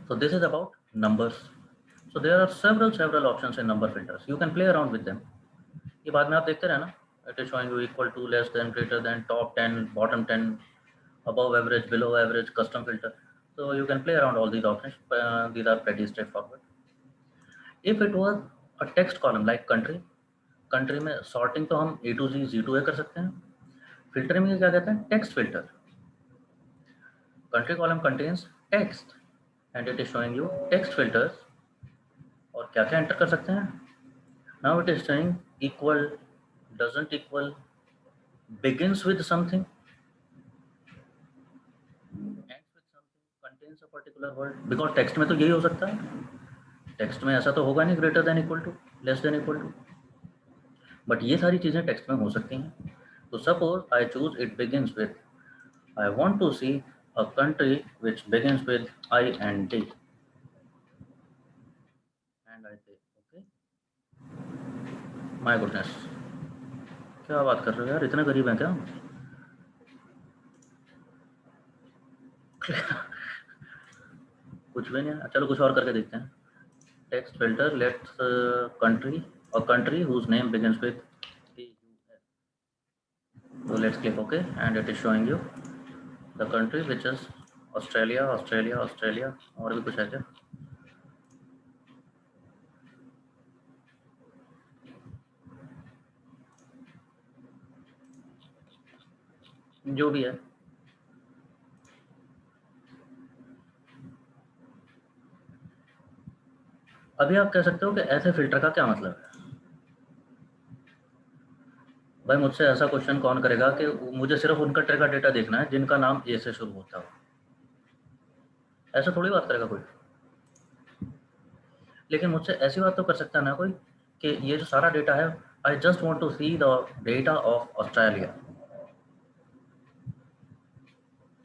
So this is about numbers. So there are several options in number filters. You can play around with them. ये बाद में आप देखते रहना. It is showing you equal to, less than, greater than, top 10, bottom 10, above average, below average, custom filter. So you can play around all these options. These are pretty straightforward. If it was a text column like country, country में sorting तो हम A to Z, Z to A कर सकते हैं. Filtering में क्या कहते हैं? Text filter. Country column contains text and it is showing you text filters. और क्या क्या एंटर कर सकते हैं? Now it is showing equal, doesn't equal, begins with something, ends with something, contains a particular word. Because text में तो यही हो सकता है. टेक्स्ट में ऐसा तो होगा नहीं greater than equal to, less than equal to, but ये सारी चीज़ें टेक्स्ट में हो सकती हैं. तो suppose I choose it begins with, I want to see a country which begins with I and D and I say okay. My goodness, क्या बात कर रहे हो यार, इतने गरीब हैं क्या? कुछ भी नहीं है. चलो कुछ और करके देखते हैं. Text filter, let's country, a country whose name begins with TUS. So let's click OK and it is showing you the country which is Australia, Australia, Australia. और भी कुछ है क्या? जो भी है. अभी आप कह सकते हो कि ऐसे फिल्टर का क्या मतलब है? भाई मुझसे ऐसा क्वेश्चन कौन करेगा कि मुझे सिर्फ उन कंट्री का डेटा देखना है जिनका नाम ए से शुरू होता हो. ऐसा थोड़ी बात करेगा कोई. लेकिन मुझसे ऐसी बात तो कर सकता है ना कोई कि ये जो सारा डेटा है, I just want to see the data of Australia.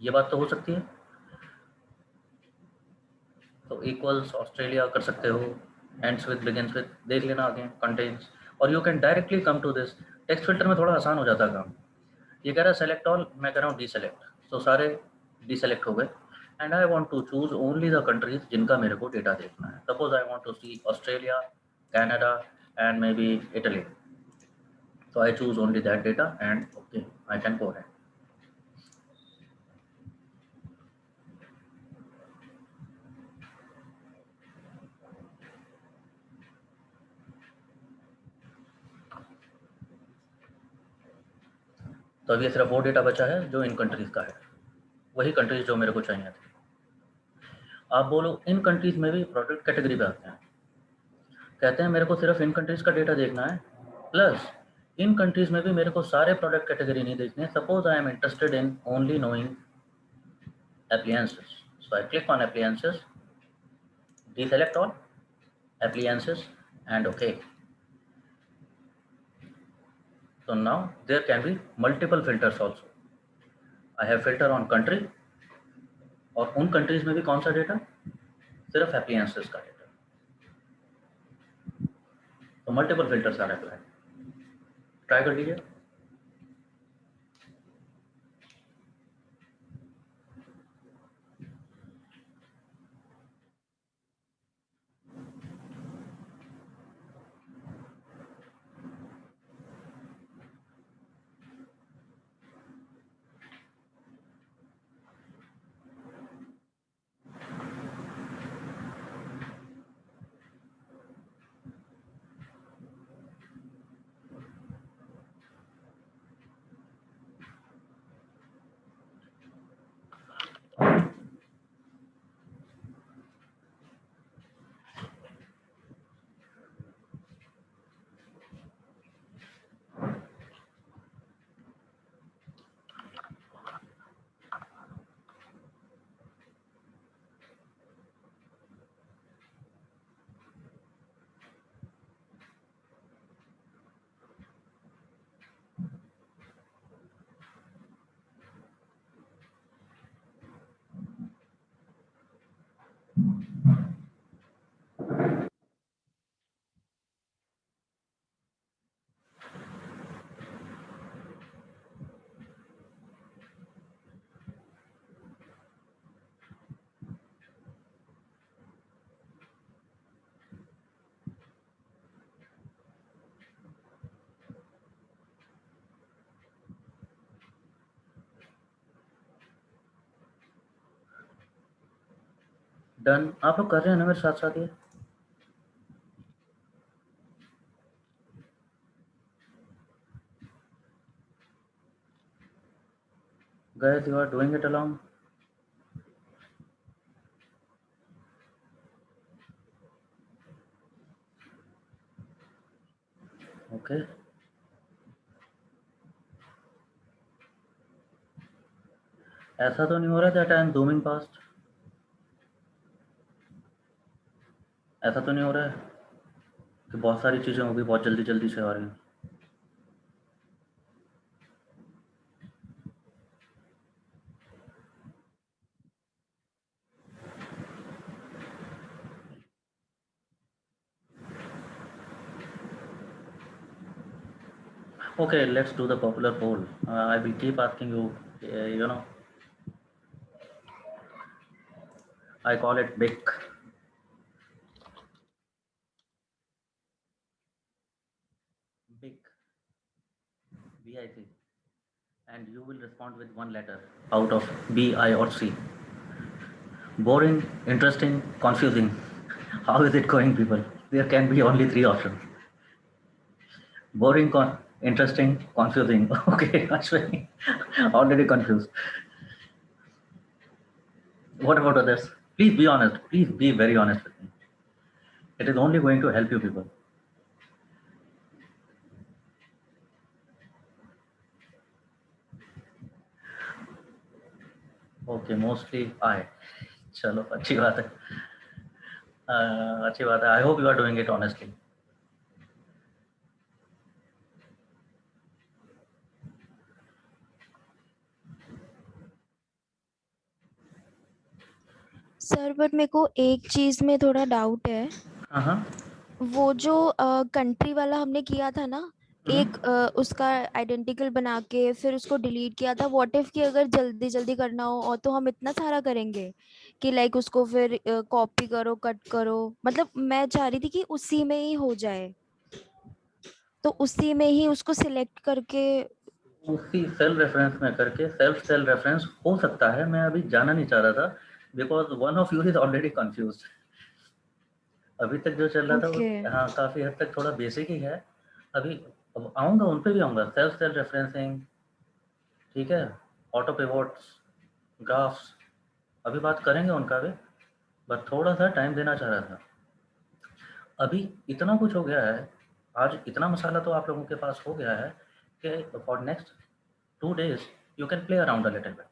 ये बात तो हो सकती है. तो इक्वल्स ऑस्ट्रेलिया कर सकते हो, ends with, begins with, देख लेना again, contains, और you can directly come to this. Text filter में थोड़ा आसान हो जाता काम. ये कह रहा है सेलेक्ट ऑल, मैं कह रहा हूँ डीसेलेक्ट, तो सारे डीसेलेक्ट हो गए. And I want to choose only the countries जिनका मेरे को डेटा देखना है. Suppose I want to see Australia, Canada and maybe Italy. So I choose only that data and okay, I can go ahead. तो अभी सिर्फ वो data बचा है जो इन कंट्रीज का है, वही कंट्रीज जो मेरे को चाहिए थे. आप बोलो इन कंट्रीज में भी प्रोडक्ट कैटेगरी पे आते हैं, कहते हैं मेरे को सिर्फ इन कंट्रीज का डेटा देखना है, प्लस इन कंट्रीज में भी मेरे को सारे प्रोडक्ट कैटेगरी नहीं देखने. Suppose I am interested in only knowing appliances. So I click on appliances, deselect all appliances and okay. So now there can be multiple filters also. I have filter on country, और उन countries में भी कौन सा data, सिर्फ appliances का डेटा. तो multiple filters are apply. Try कर लीजिए. डन. आप लोग कर रहे हैं ना मेरे साथ साथ ये? Guys, you are doing it along. Okay. ऐसा तो नहीं हो रहा that I am zooming past? ऐसा तो नहीं हो रहा है कि बहुत सारी चीज़ें होगी, बहुत जल्दी जल्दी से आ रही हैं? Okay, let's do the popular poll. I will keep asking you, you know, I call it BIC. BIC. BIC. And you will respond with one letter out of B, I or C. Boring, interesting, confusing. How is it going, people? There can be only 3 options. Boring, interesting, confusing. Okay, Ashwini, already confused. What about others? Please be honest. Please be very honest with me. It is only going to help you people. Okay, mostly I. चलो अच्छी बात है. अच्छी बात है. I hope you are doing it honestly. Sir but मेरे को एक चीज में थोड़ा डाउट है. हाँ. वो जो कंट्री वाला हमने किया था ना, एक उसका आइडेंटिकल बना के फिर उसको डिलीट किया था। व्हाट इफ कि अगर जल्दी जल्दी करना हो और तो हम इतना सारा करेंगे कि लाइक उसको फिर कॉपी करो, कट करो। मतलब मैं चाह रही थी कि उसी में ही हो जाए, तो उसी में ही उसको सिलेक्ट करके। उसी सेल रेफरेंस में करके सेल रेफरेंस हो सकता है। मैं अभी जाना नहीं चाह रहा था because one of you is already confuse. अभी तक जो चल रहा था वो ओके। हाँ काफ़ी हद तक थोड़ा बेसिक ही है। अभी अब आऊँगा उन पे भी आऊँगा, सेल रेफरेंसिंग, ठीक है, ऑटो पिवोट्स, ग्राफ्स, अभी बात करेंगे उनका भी। बट थोड़ा सा टाइम देना चाह रहा था। अभी इतना कुछ हो गया है, आज इतना मसाला तो आप लोगों के पास हो गया है कि for next 2 days you can play around a little bit.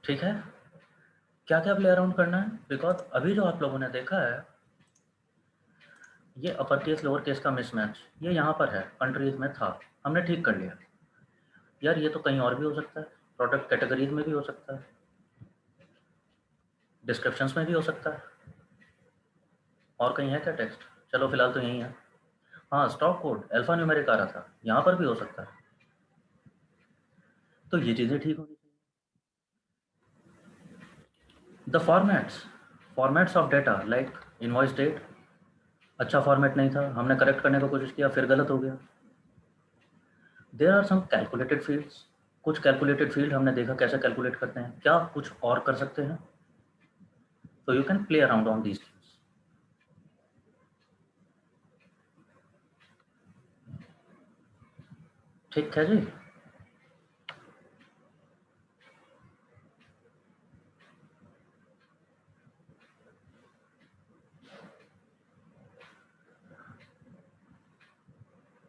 ठीक है, क्या क्या प्ले अराउंड करना है? बिकॉज अभी जो आप लोगों ने देखा है ये अपर केस लोअर केस का मिसमैच ये यहाँ पर है, कंट्रीज में था, हमने ठीक कर लिया। यार ये तो कहीं और भी हो सकता है, प्रोडक्ट कैटेगरीज में भी हो सकता है, डिस्क्रिप्शंस में भी हो सकता है, और कहीं है क्या टेक्स्ट? चलो फिलहाल तो यही है। हाँ, स्टॉक कोड अल्फा न्यूमेरिक आ रहा था, यहाँ पर भी हो सकता है। तो ये चीज़ें ठीक होनी चाहिए। The formats of data like invoice date, अच्छा फॉर्मेट नहीं था, हमने करेक्ट करने की कोशिश किया, फिर गलत हो गया। There are some calculated fields, कुछ कैलकुलेटेड फील्ड हमने देखा कैसे कैलकुलेट करते हैं, क्या कुछ और कर सकते हैं? तो you can play around on these things. ठीक है जी।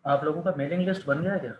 आप लोगों का मेलिंग लिस्ट बन गया है क्या?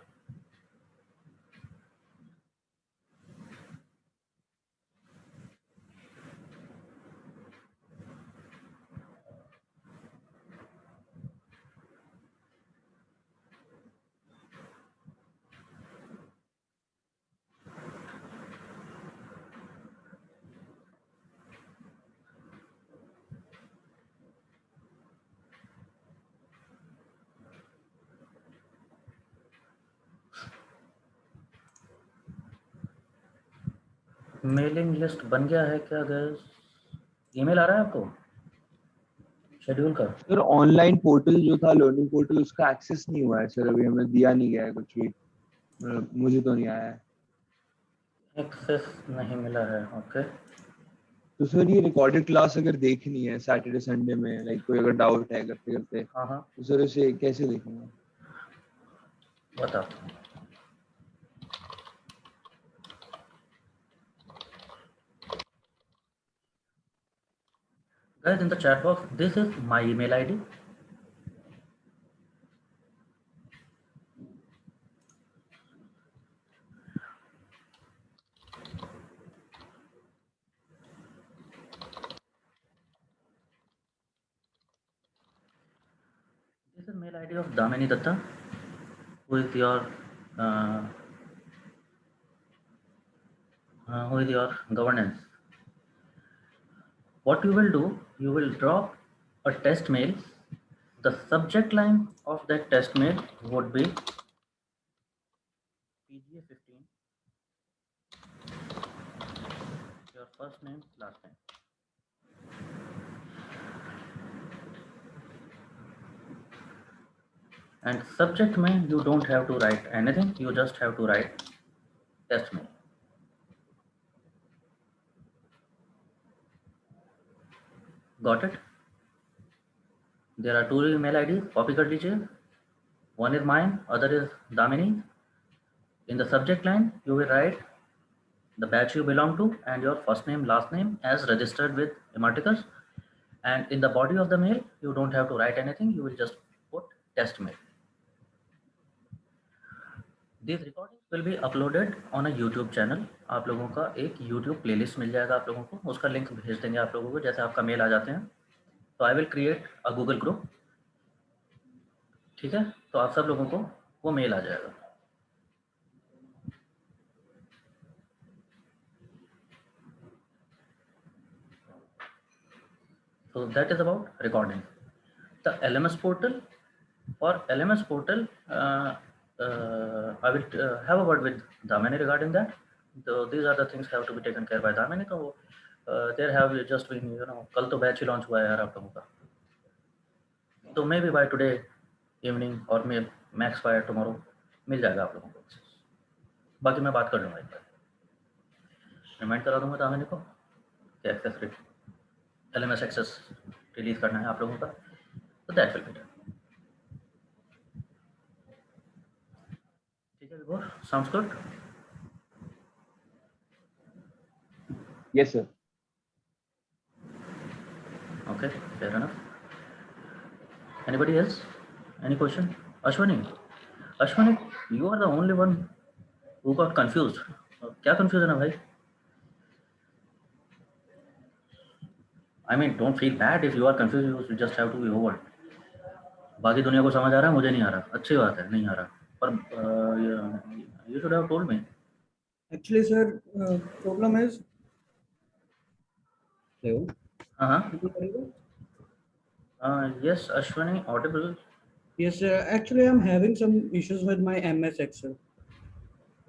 मेलिंग लिस्ट बन गया है क्या गाइस? ईमेल आ रहा है आपको शेड्यूल का? सर ऑनलाइन पोर्टल जो था लर्निंग पोर्टल उसका एक्सेस नहीं हुआ है सर, अभी हमें दिया नहीं गया है कुछ भी, मुझे तो नहीं आया है। एक्सेस नहीं मिला है, ओके। तो सर ये रिकॉर्डेड क्लास अगर देखनी है सैटरडे संडे में, लाइक कोई अगर डाउट है करते करते, हाँ हाँ, तो सर उसे कैसे देखेंगे? बताता हूँ। Guys, in the chat box, this is my email ID. This is mail ID of Damini Datta, who is your uh, governance. What you will do, you will drop a test mail. The subject line of that test mail would be PGA 15, your first name, last name. And subject mail, you don't have to write anything, you just have to write test mail. Got it? There are two email IDs, copy कर लीजिए. One is mine, other is Damini. In the subject line, you will write the batch you belong to and your first name, last name as registered with Ematicus. And in the body of the mail, you don't have to write anything, you will just put test mail. These recordings will be uploaded on a YouTube channel. आप लोगों का एक YouTube playlist मिल जाएगा आप लोगों को, उसका link भेज देंगे आप लोगों को जैसे आपका मेल आ जाते हैं। तो I will create a Google group, ठीक है? तो आप सब लोगों को वो मेल आ जाएगा। So that is about recording. The LMS portal, for LMS portal, I will have a word with Damini regarding that. So these are the things have to be taken care by Damini. So there have just been, कल तो batch ही launch हुआ है यार आप लोगों का, तो maybe by today evening और मे मैक्स बाय टुमारो मिल जाएगा आप लोगों को access. बाकी मैं बात कर लूँगा, एक बार रिमाइंड करा दूंगा दामिनी को कि एक्सेस LMS एक्सेस रिलीज करना है आप लोगों का, तो दैट विल बी डन. ठीक है विभोर, sounds good. Yes, sir. Okay, fair enough. Anybody else? Any question? Ashwani, you are the only one who got confused. क्या confusion है भाई? I mean, don't feel bad if you are confused. You just have to be over. बाकी दुनिया को समझ आ रहा है, मुझे नहीं आ रहा. अच्छी बात है, नहीं आ रहा. पर you should have told me. Actually, sir, problem is. Hello. Yes, Ashwani, audible. Yes, sir. Actually, I'm having some issues with my MS Excel.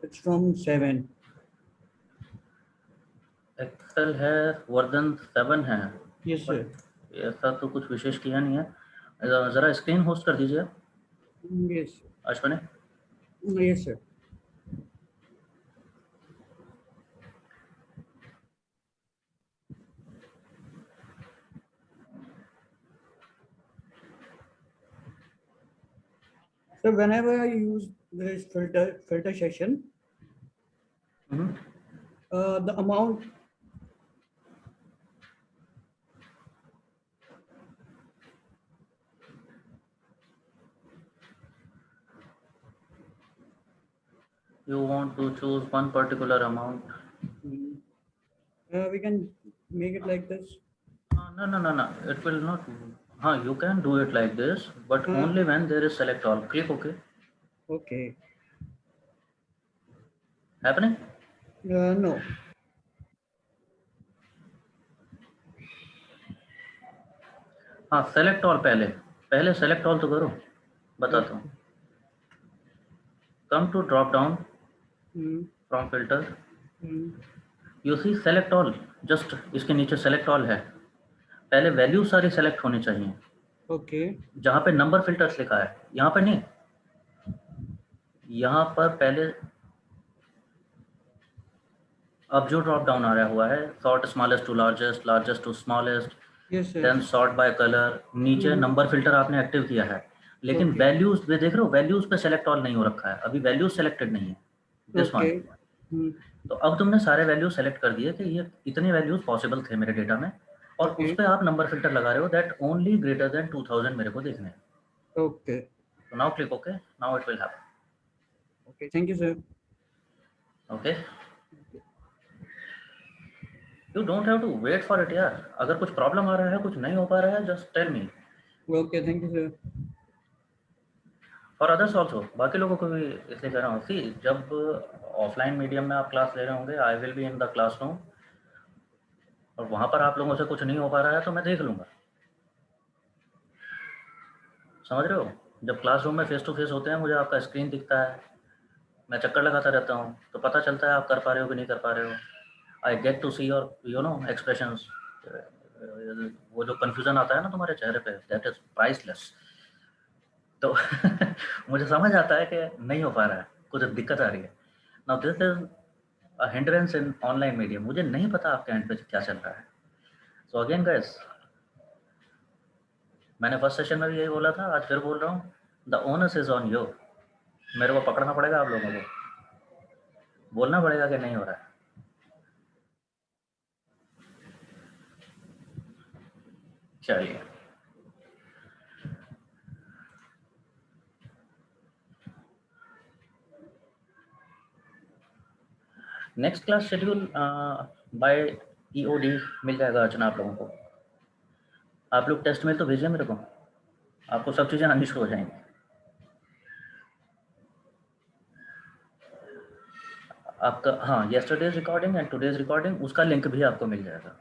It's from 7. Excel है, वर्जन 7 है. Yes, sir. ऐसा तो कुछ विशेष किया नहीं है. जरा स्क्रीन होस्ट कर दीजिए Yes. Ashwani. Yes, sir. So whenever I use this filter session, the amount You want to choose one particular amount. we can make it like this. No. It will not. You can do it like this, but only when there is select all. Click OK. Okay. Happening? No. Select all. पहले select all तो करो, बताता हूँ. Come to drop down from filter. You see select all. Just इसके नीचे select all है. पहले value सारी सेलेक्ट होनी चाहिए. ओके. जहाँ पे नंबर फिल्टर्स लिखा है, यहाँ पे नहीं, यहाँ पर पहले अब जो ड्रॉप डाउन आ रहा हुआ है, sort smallest to largest, largest to smallest, then sort by colour. नीचे नंबर फिल्टर आपने एक्टिव किया है, लेकिन वैल्यूज में देख रहे हो, वैल्यूज पे सेलेक्ट ऑल नहीं हो रखा है अभी, वैल्यूज सेलेक्टेड नहीं है. This one. तो अब तुमने सारे वैल्यूज सेलेक्ट कर दिए कि ये इतने वैल्यूज पॉसिबल थे मेरे डेटा में, और उस पे आप नंबर फिल्टर लगा रहे हो दैट ओनली ग्रेटर देन 2000 मेरे को देखने हैं. Okay. So now click OK. Now it will happen. Okay. Thank you, sir. Okay. You don't have to wait for it यार. अगर कुछ प्रॉब्लम आ रहा है, कुछ नहीं हो पा रहा है, just tell me. Okay. Thank you, sir. For others also. बाकी लोगों को भी इसलिए कह रहा हूँ. See, जब ऑफलाइन मीडियम में आप क्लास ले रहे होंगे, I will be in the classroom, और वहाँ पर आप लोगों से कुछ नहीं हो पा रहा है तो मैं देख लूँगा. समझ रहे हो? जब क्लासरूम में फेस टू फेस होते हैं, मुझे आपका स्क्रीन दिखता है, मैं चक्कर लगाता रहता हूँ, तो पता चलता है आप कर पा रहे हो कि नहीं कर पा रहे हो. I get to see your expressions. वो जो कन्फ्यूजन आता है ना तुम्हारे चेहरे पे, दैट इज प्राइसलेस. तो मुझे समझ आता है कि नहीं हो पा रहा है, कुछ दिक्कत आ रही है. Now this is a hindrance in online medium. मुझे नहीं पता आपके एंड पे क्या चल रहा है. सो अगेन गाइस, मैंने फर्स्ट सेशन में भी यही बोला था, आज फिर बोल रहा हूँ, the onus is on you. मेरे को पकड़ना पड़ेगा, आप लोगों को बोलना पड़ेगा कि नहीं हो रहा है. चलिए, next class schedule by EOD मिल जाएगा अर्चना आप लोगों को. आप लोग टेस्ट मेल तो भेजिए मेरे को, आपको सब चीज़ें आनी शुरू हो जाएंगी. आपका yesterday's recording and today's recording, उसका लिंक भी आपको मिल जाएगा.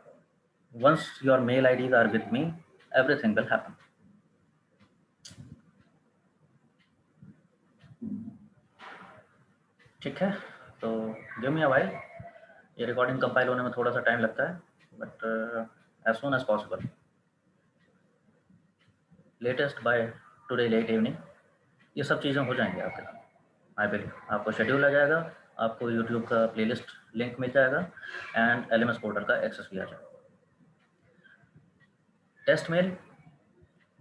once your mail IDs are with me, everything will happen. ठीक है, तो गिव मी अ व्हाइल. ये रिकॉर्डिंग कंपाइल होने में थोड़ा सा टाइम लगता है, but as soon as possible, latest by today late evening, ये सब चीज़ें हो जाएंगी आपके. आई बिलीव आपको शेड्यूल आ जाएगा, आपको यूट्यूब का प्लेलिस्ट लिंक मिल जाएगा एंड LMS पोर्टल का एक्सेस भी आ जाएगा. टेस्ट मेल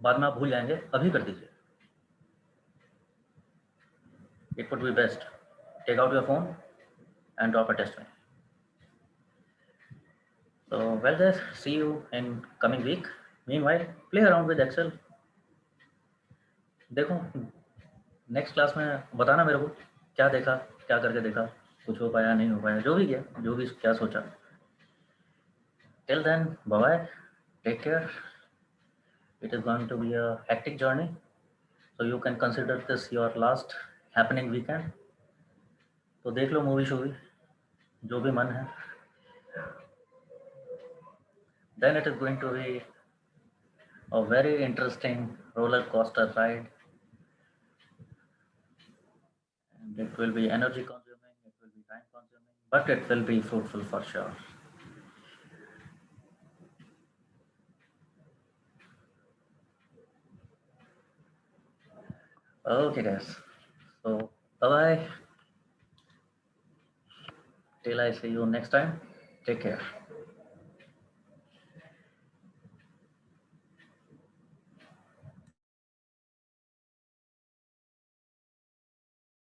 बाद में आप भूल जाएंगे, अभी कर दीजिए. It would be best. Take out your phone and drop a test mail. So, well guys, see you in coming week. Meanwhile, play around with Excel. देखो नेक्स्ट क्लास में बताना मेरे को क्या देखा, क्या करके देखा, कुछ हो पाया नहीं हो पाया, जो भी किया, जो भी क्या सोचा. Till then, bye bye. Take care. It is going to be a hectic journey, so you can consider this your last happening weekend. तो देख लो मूवी शूवी, जो भी मन है. Then it is going to be a very interesting roller coaster ride, and it will be energy consuming, it will be time consuming, but it will be fruitful for sure. Okay guys, so bye bye till I see you next time. Take care.